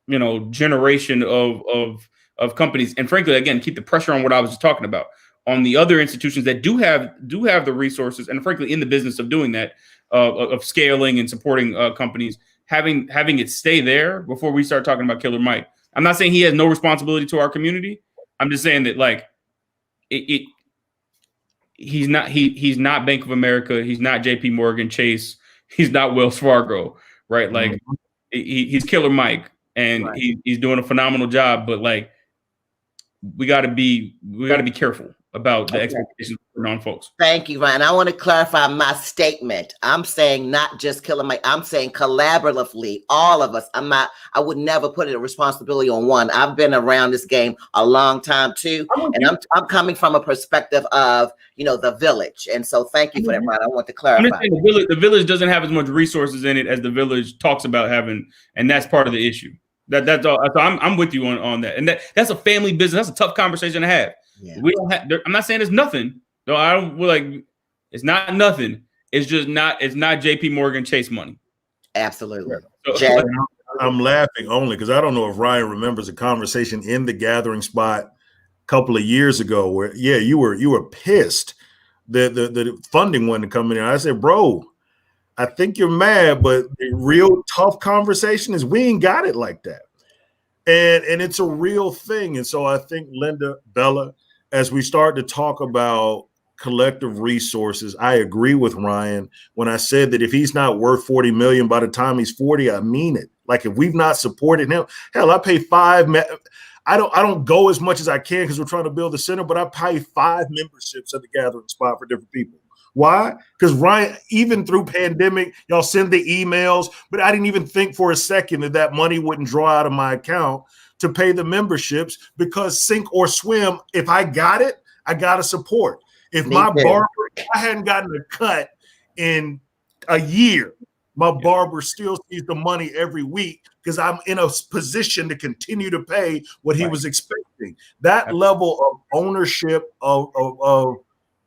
generation of companies. And frankly, again, keep the pressure on what I was just talking about on the other institutions that do have the resources and frankly in the business of doing that, of scaling and supporting companies, having it stay there before we start talking about Killer Mike. I'm not saying he has no responsibility to our community. I'm just saying that he's not Bank of America. He's not JP Morgan Chase. He's not Wells Fargo, right? He's Killer Mike, and right. He's doing a phenomenal job. But we got to be careful about the expectations on folks. Thank you, Ryan. I want to clarify my statement. I'm saying not just Killer Mike. I'm saying collaboratively, all of us. I would never put a responsibility on one. I've been around this game a long time too, and I'm coming from a perspective of the village. And so, thank you for that, Ryan. I want to clarify. The village doesn't have as much resources in it as the village talks about having, and that's part of the issue. That's all. So I'm with you on that, and that's a family business. That's a tough conversation to have. Yeah. We don't have. I'm not saying it's nothing. No, I don't. It's not nothing. It's just not. It's not JP Morgan Chase money. Absolutely. So, I'm laughing only because I don't know if Ryan remembers a conversation in the gathering spot a couple of years ago where you were pissed that the funding wasn't coming in. I said, bro, I think you're mad, but the real tough conversation is we ain't got it like that. And it's a real thing. And so I think Linda, Bella, as we start to talk about collective resources, I agree with Ryan when I said that if he's not worth 40 million by the time he's 40, I mean it. Like if we've not supported him, hell, I pay I don't go as much as I can because we're trying to build a center, but I pay 5 memberships at the gathering spot for different people. Why? Because Ryan, even through pandemic, y'all send the emails, but I didn't even think for a second that money wouldn't draw out of my account to pay the memberships, because sink or swim, if I got it, I got to support. If my barber, I hadn't gotten a cut in a year, my barber still sees the money every week because I'm in a position to continue to pay what he was expecting. That level of ownership of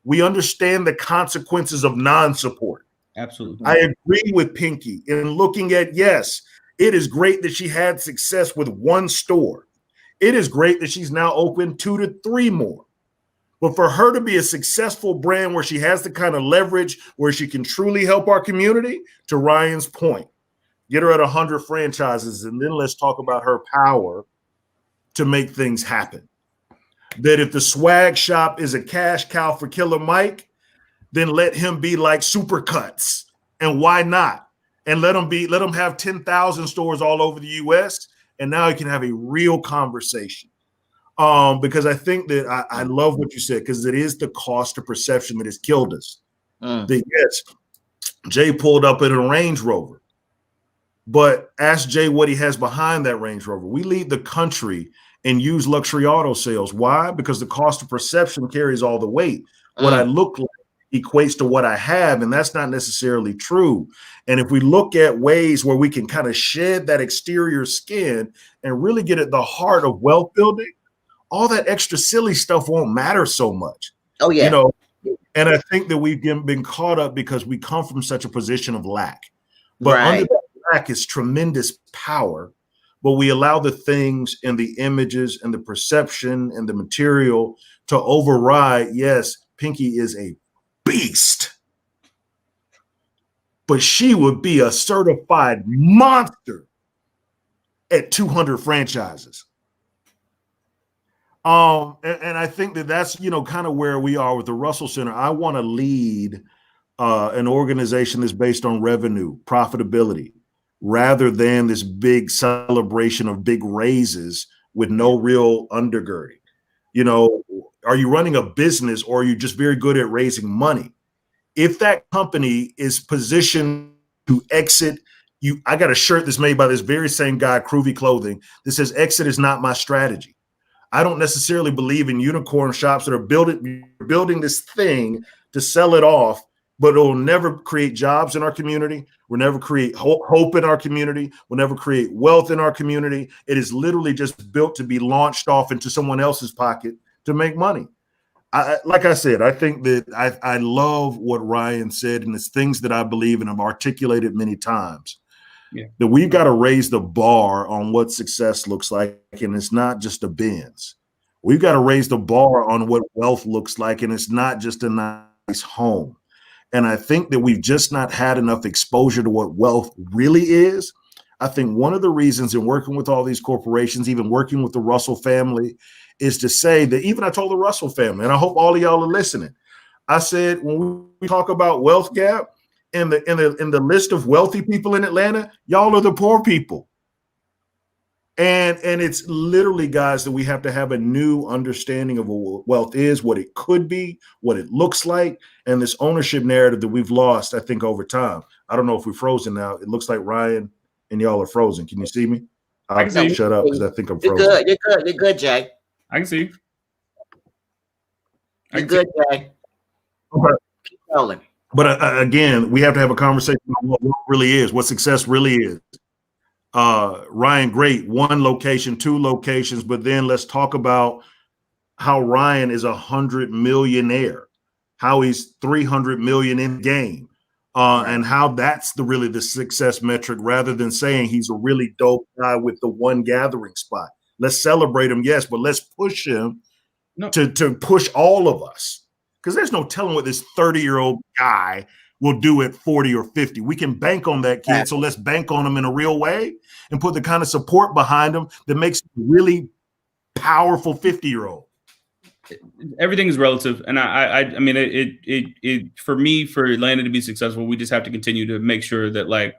we understand the consequences of non-support. Absolutely. I agree with Pinky in looking at, yes, it is great that she had success with one store. It is great that she's now opened 2 to 3 more. But for her to be a successful brand where she has the kind of leverage where she can truly help our community, to Ryan's point, get her at 100 franchises, and then let's talk about her power to make things happen. That if the swag shop is a cash cow for Killer Mike, then let him be like Supercuts. And why not? And let him have 10,000 stores all over the US. And now he can have a real conversation. Because I think that I love what you said, because it is the cost of perception that has killed us. That yes, Jay pulled up in a Range Rover, but ask Jay what he has behind that Range Rover. We lead the country and use luxury auto sales. Why? Because the cost of perception carries all the weight. What I look like equates to what I have, and that's not necessarily true. And if we look at ways where we can kind of shed that exterior skin and really get at the heart of wealth building, all that extra silly stuff won't matter so much. Oh, yeah. You know, and I think that we've been caught up because we come from such a position of lack. But under that lack is tremendous power, but we allow the things and the images and the perception and the material to override. Yes, Pinky is a beast, but she would be a certified monster at 200 franchises. And I think that that's, you know, kind of where we are with the Russell Center. I want to lead an organization that's based on revenue, profitability, rather than this big celebration of big raises with no real undergirding. You know, are you running a business, or are you just very good at raising money? If that company is positioned to exit, I got a shirt that's made by this very same guy, Groovy Clothing, that says exit is not my strategy. I don't necessarily believe in unicorn shops that are building this thing to sell it off, but it will never create jobs in our community. We'll never create hope in our community. We'll never create wealth in our community. It is literally just built to be launched off into someone else's pocket to make money. Like I said, I think that I love what Ryan said, and it's things that I believe and have articulated many times. Yeah. That we've got to raise the bar on what success looks like, and it's not just a Benz. We've got to raise the bar on what wealth looks like, and it's not just a nice home. And I think that we've just not had enough exposure to what wealth really is. I think one of the reasons in working with all these corporations, even working with the Russell family, is to say that even I told the Russell family, and I hope all of y'all are listening. I said, when we talk about wealth gap, in the list of wealthy people in Atlanta, y'all are the poor people. And it's literally, guys, that we have to have a new understanding of what wealth is, what it could be, what it looks like, and this ownership narrative that we've lost, I think, over time. I don't know if we're frozen now. It looks like Ryan and y'all are frozen. Can you see me? I can see you. Shut up, because I think I'm frozen. You're good, Jay. I can see you. You're good, Jay. Okay. Keep rolling. But again, we have to have a conversation on what really is, what success really is. Ryan, great. 1 location, 2 locations, but then let's talk about how Ryan is 100 millionaire, how he's 300 million in game, and how that's really the success metric, rather than saying he's a really dope guy with the one gathering spot. Let's celebrate him, yes, but let's push him to push all of us. Because there's no telling what this 30-year-old guy will do at 40 or 50. We can bank on that kid, so let's bank on him in a real way and put the kind of support behind him that makes him a really powerful 50-year-old. Everything is relative, and I mean, it for me, for Atlanta to be successful, we just have to continue to make sure that, like,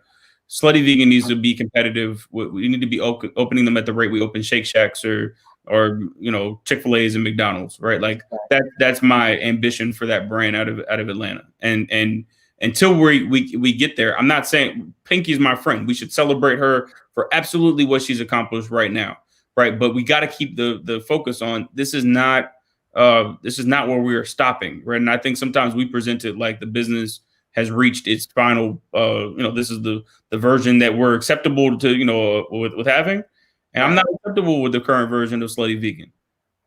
Slutty Vegan needs to be competitive. We need to be opening them at the rate we open Shake Shacks or or Chick-fil-A's and McDonald's, right? Like that's my ambition for that brand out of Atlanta. And until we get there, I'm not saying Pinky's my friend. We should celebrate her for absolutely what she's accomplished right now, right? But we got to keep the focus on this is not where we are stopping, right? And I think sometimes we present it like the business has reached its final, this is the version that we're acceptable to, with having. And I'm not acceptable with the current version of Slutty Vegan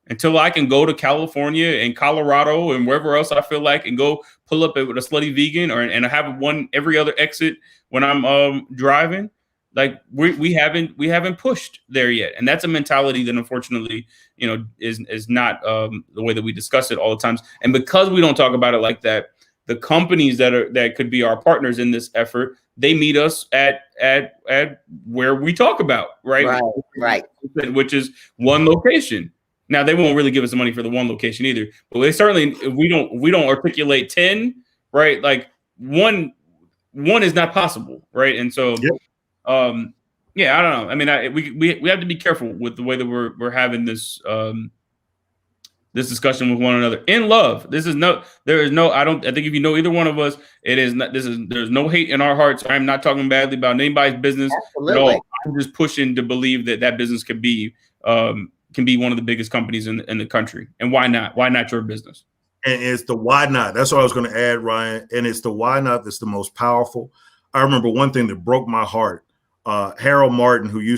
until I can go to California and Colorado and wherever else I feel like and go pull up with a Slutty Vegan and have one every other exit when I'm driving. Like we haven't pushed there yet, and that's a mentality that unfortunately is not the way that we discuss it all the times. And because we don't talk about it like that, the companies that could be our partners in this effort, they meet us at where we talk about, right, which is one location. Now they won't really give us the money for the one location either, but they certainly, if we don't articulate 10, right, like one is not possible, right? And so I don't know. I mean, we have to be careful with the way that we're having this this discussion with one another in love. I think if you know either one of us, it is not, there's no hate in our hearts. I'm not talking badly about anybody's business at all. I'm just pushing to believe that business can be one of the biggest companies in the country. And why not? Why not your business? And it's the why not. That's what I was going to add, Ryan. And it's the why not that's the most powerful. I remember one thing that broke my heart. Harold Martin, who he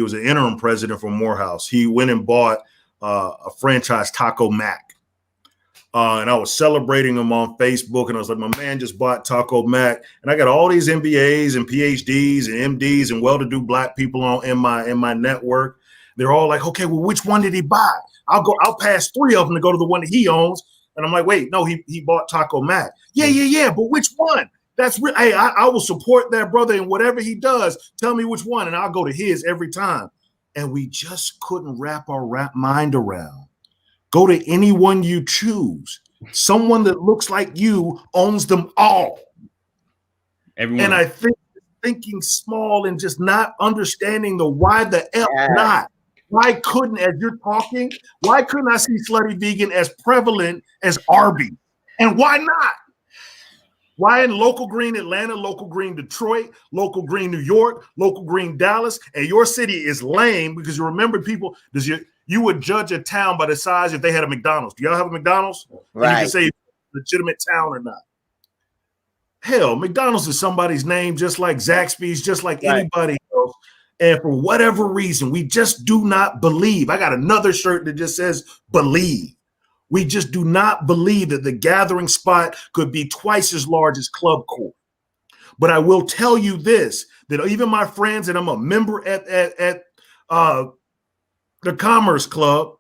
was an interim president for Morehouse. He went and bought a franchise, Taco Mac. And I was celebrating him on Facebook, and I was like, my man just bought Taco Mac. And I got all these MBAs and PhDs and MDs and well-to-do Black people in my network. They're all like, okay, well, which one did he buy? I'll pass 3 of them to go to the one that he owns. And I'm like, wait, no, he bought Taco Mac. Yeah, but which one? That's real. Hey, I will support that brother in whatever he does. Tell me which one, and I'll go to his every time. And we just couldn't wrap our mind around. Go to anyone you choose. Someone that looks like you owns them all. Everyone. And I think thinking small and just not understanding the why the F not. Why couldn't, as you're talking, why couldn't I see Slutty Vegan as prevalent as Arby's? And why not? Why in local green Atlanta, local green Detroit, local green New York, local green Dallas, and your city is lame because you remember people, you would judge a town by the size if they had a McDonald's. Do y'all have a McDonald's? Right. And you can say legitimate town or not. Hell, McDonald's is somebody's name, just like Zaxby's, just like anybody else. And for whatever reason, we just do not believe. I got another shirt that just says believe. We just do not believe that the gathering spot could be twice as large as Club Court. But I will tell you this, that even my friends, and I'm a member at the Commerce Club,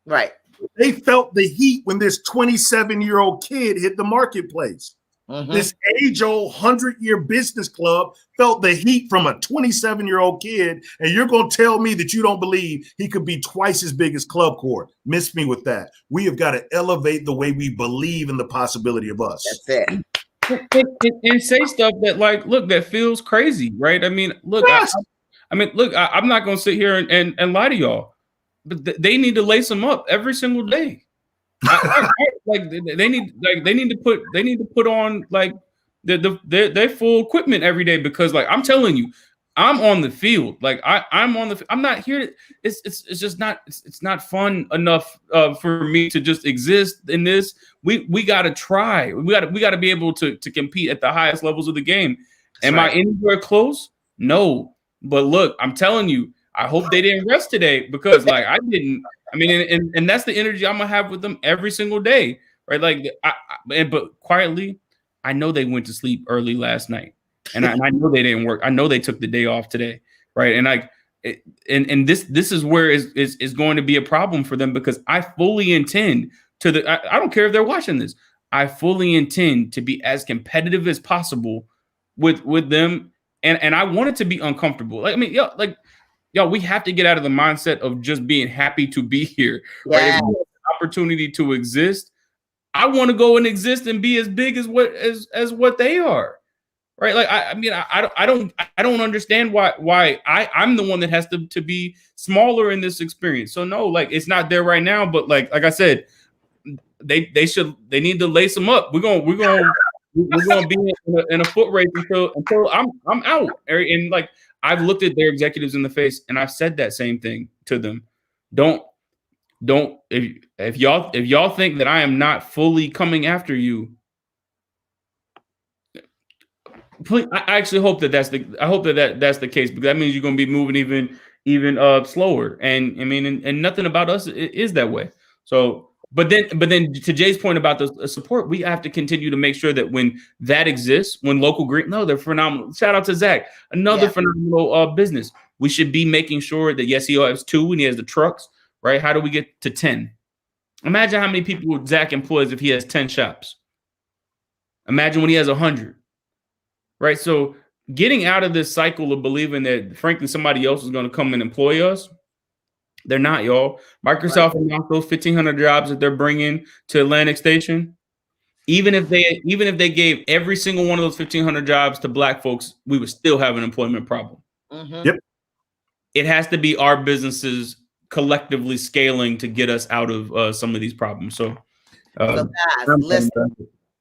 right? They felt the heat when this 27-year-old kid hit the marketplace. Mm-hmm. This age-old 100-year business club felt the heat from a 27-year-old kid, and you're going to tell me that you don't believe he could be twice as big as Club Court. Miss me with that. We have got to elevate the way we believe in the possibility of us. That's it. And say stuff that, like, look, that feels crazy, right? I mean, look, yes. I'm not going to sit here and lie to y'all, but they need to lace them up every single day. They need to put on like their full equipment every day, because like I'm telling you, I'm on the field. Like I'm not here. It's just not. It's not fun enough for me to just exist in this. We got to try. We got to be able to compete at the highest levels of the game. Am I anywhere close? No. But look, I'm telling you, I hope they didn't rest today, because like I didn't. I mean, and that's the energy I'm gonna have with them every single day, right? Like, but quietly, I know they went to sleep early last night, and I know they didn't work. I know they took the day off today, right? And this is where is going to be a problem for them, because I fully intend I don't care if they're watching this. I fully intend to be as competitive as possible with them, and I want it to be uncomfortable. Like, I mean, Y'all, we have to get out of the mindset of just being happy to be here. Yeah. Right? If we have an opportunity to exist, I want to go and exist and be as big as what they are. right? Like, I mean, I don't understand why I'm the one that has to be smaller in this experience. So no, like, it's not there right now, but like I said, they need to lace them up. We're gonna be in a foot race until I'm out. And like, I've looked at their executives in the face and I've said that same thing to them. Don't if y'all think that I am not fully coming after you, please, I actually hope that's the case, because that means you're going to be moving even slower. And I mean, and nothing about us is that way. So, but then to Jay's point about the support, we have to continue to make sure that when that exists, when local green, no, they're phenomenal. Shout out to Zach, another phenomenal business. We should be making sure that, yes, he has 2 and he has the trucks, right? How do we get to 10? Imagine how many people Zach employs if he has 10 shops. Imagine when he has 100. Right. So getting out of this cycle of believing that, frankly, somebody else is going to come and employ us. They're not, y'all. Microsoft announced those 1,500 jobs that they're bringing to Atlantic Station. Even if they gave every single one of those 1,500 jobs to Black folks, we would still have an employment problem. Mm-hmm. Yep. It has to be our businesses collectively scaling to get us out of some of these problems. So guys, listen.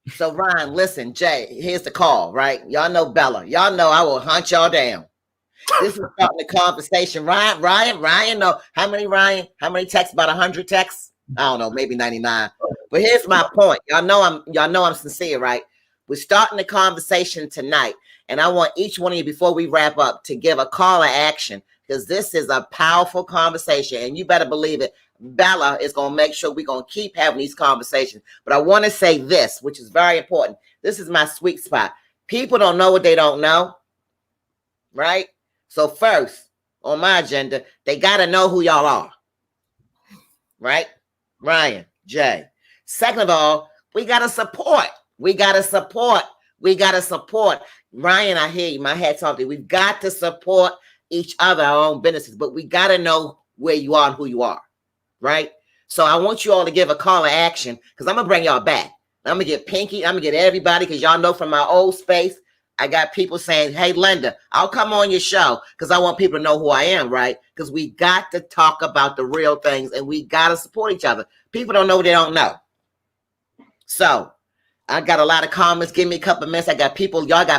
So Ryan, listen, Jay, here's the call, right? Y'all know Bella. Y'all know I will hunt y'all down. This is starting the conversation. Ryan, no. How many texts? About 100 texts? I don't know, maybe 99. But here's my point. Y'all know I'm sincere, right? We're starting the conversation tonight. And I want each one of you, before we wrap up, to give a call to action, because this is a powerful conversation. And you better believe it. Bella is going to make sure we're going to keep having these conversations. But I want to say this, which is very important. This is my sweet spot. People don't know what they don't know, right? So first, on my agenda, they got to know who y'all are, right? Ryan, Jay. Second of all, we got to support. Ryan, I hear you. My hat's off to you. We've got to support each other, our own businesses, but we got to know where you are and who you are. Right? So I want you all to give a call to action, because I'm going to bring y'all back. I'm going to get Pinky. I'm going to get everybody, because y'all know from my old space, I got people saying, hey, Linda, I'll come on your show, because I want people to know who I am, right? Because we got to talk about the real things, and we got to support each other. People don't know what they don't know. So I got a lot of comments. Give me a couple of minutes. Y'all got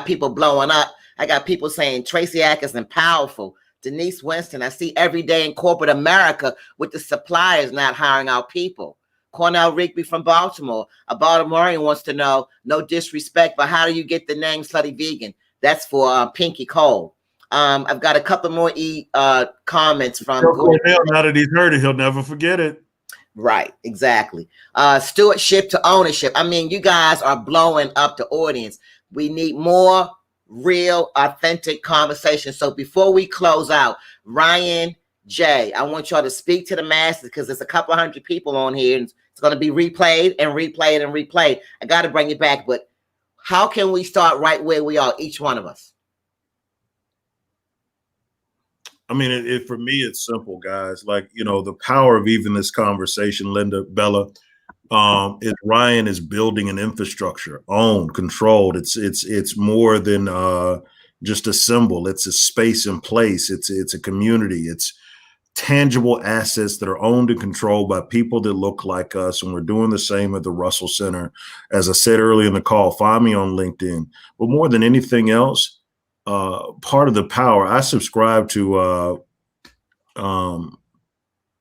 people blowing up. I got people saying Tracy Atkinson, powerful. Denise Winston, I see every day in corporate America with the suppliers not hiring our people. Cornell Rigby from Baltimore. A Baltimorean wants to know, no disrespect, but how do you get the name Slutty Vegan? That's for Pinky Cole. I've got a couple more comments from now that he's heard it, he'll never forget it. Right, exactly. Stewardship to ownership. I mean, you guys are blowing up the audience. We need more real, authentic conversation. So before we close out, Ryan, Jay, I want y'all to speak to the masses, because there's a couple 100 people on here, and it's going to be replayed and replayed and replayed. I got to bring it back, but how can we start right where we are, each one of us? I mean, for me, it's simple, guys. Like, the power of even this conversation, Linda, Bella, is Ryan is building an infrastructure, owned, controlled. It's more than just a symbol. It's a space and place. It's a community. It's tangible assets that are owned and controlled by people that look like us. And we're doing the same at the Russell Center. As I said earlier in the call, find me on LinkedIn. But more than anything else, part of the power, I subscribe to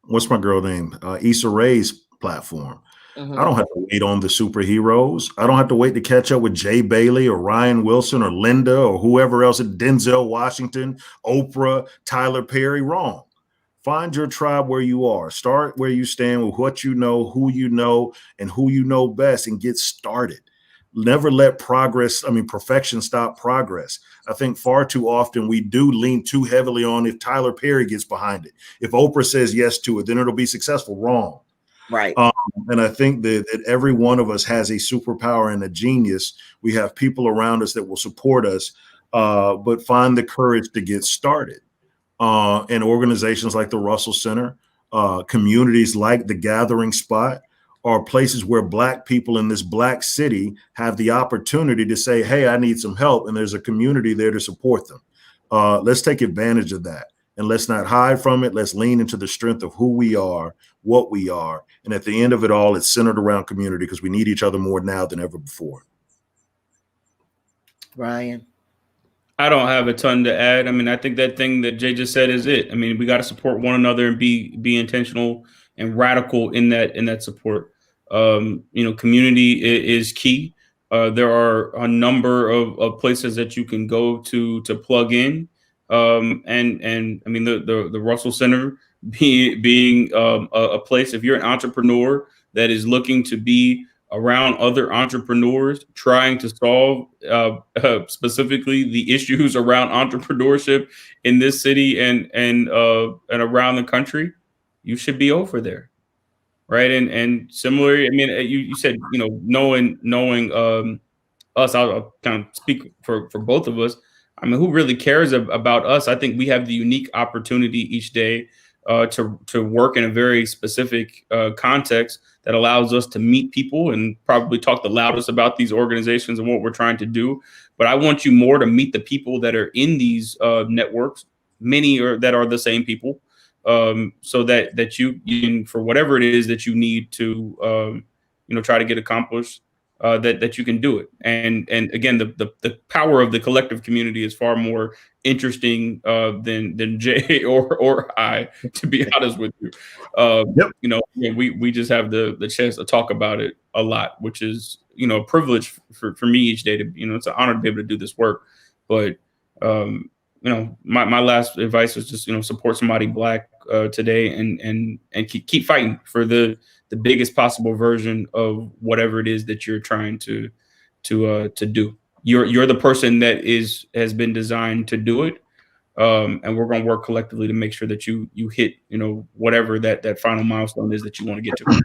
what's my girl name? Issa Rae's platform. Mm-hmm. I don't have to wait on the superheroes. I don't have to wait to catch up with Jay Bailey or Ryan Wilson or Linda or whoever else, Denzel Washington, Oprah, Tyler Perry. Wrong. Find your tribe where you are. Start where you stand with what you know, and who you know best, and get started. Never let perfection stop progress. I think far too often we do lean too heavily on if Tyler Perry gets behind it. If Oprah says yes to it, then it'll be successful. Wrong. Right. And I think that every one of us has a superpower and a genius. We have people around us that will support us, but find the courage to get started. And organizations like the Russell Center, communities like the Gathering Spot, are places where Black people in this Black city have the opportunity to say, hey, I need some help. And there's a community there to support them. Let's take advantage of that. And let's not hide from it. Let's lean into the strength of who we are, what we are. And at the end of it all, it's centered around community, because we need each other more now than ever before. Ryan? I don't have a ton to add. I mean, I think that thing that Jay just said is it. I mean, we got to support one another and be intentional and radical in that support. Community is key. There are a number of places that you can go to plug in. And I mean, the Russell Center being a place, if you're an entrepreneur that is looking to be around other entrepreneurs trying to solve specifically the issues around entrepreneurship in this city and around the country, you should be over there, right? And similarly, I mean, you said, knowing us, I'll kind of speak for both of us. I mean, who really cares about us? I think we have the unique opportunity each day to work in a very specific context that allows us to meet people and probably talk the loudest about these organizations and what we're trying to do. But I want you more to meet the people that are in these networks, many that are the same people, so that you can, for whatever it is that you need to, try to get accomplished, that you can do it. And again, the power of the collective community is far more interesting than Jay or I, to be honest with you. Yep. We just have the chance to talk about it a lot, which is, a privilege for me each day to, it's an honor to be able to do this work. But, my last advice is just, support somebody Black today and keep fighting for the biggest possible version of whatever it is that you're trying to do. You're the person that has been designed to do it. And we're going to work collectively to make sure that you hit, whatever that final milestone is that you want to get to.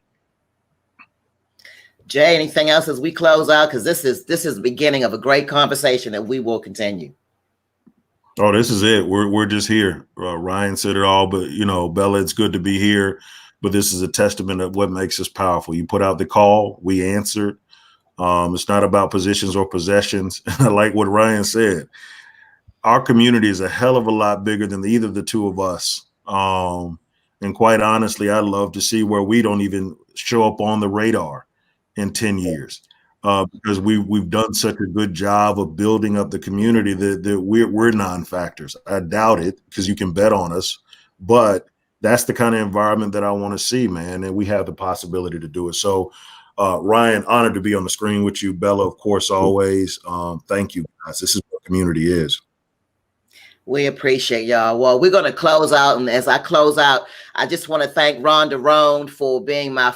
Jay, anything else as we close out? Because this is the beginning of a great conversation that we will continue. Oh, this is it. We're just here. Ryan said it all, but Bella, it's good to be here. But this is a testament of what makes us powerful. You put out the call, we answered. It's not about positions or possessions. I like what Ryan said. Our community is a hell of a lot bigger than either of the two of us. And quite honestly, I'd love to see where we don't even show up on the radar in 10 years. Because we've done such a good job of building up the community that we're non-factors. I doubt it, because you can bet on us. But that's the kind of environment that I want to see, man. And we have the possibility to do it. So, Ryan, honored to be on the screen with you. Bella, of course, always. Thank you, guys. This is what community is. We appreciate y'all. Well, we're going to close out. And as I close out, I just want to thank Rhonda Roan for being my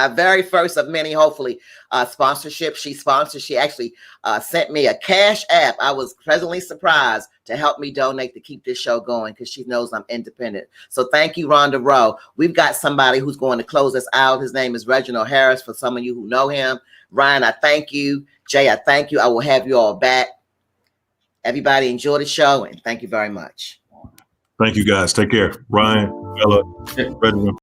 very first of many, hopefully, sponsorship. She actually sent me a cash app. I was pleasantly surprised to help me donate to keep this show going, because she knows I'm independent. So thank you, Rhonda Rowe. We've got somebody who's going to close us out. His name is Reginald Harris, for some of you who know him. Ryan, I thank you. Jay, I thank you. I will have you all back. Everybody enjoy the show, and thank you very much. Thank you, guys. Take care. Ryan, Bella, Reginald.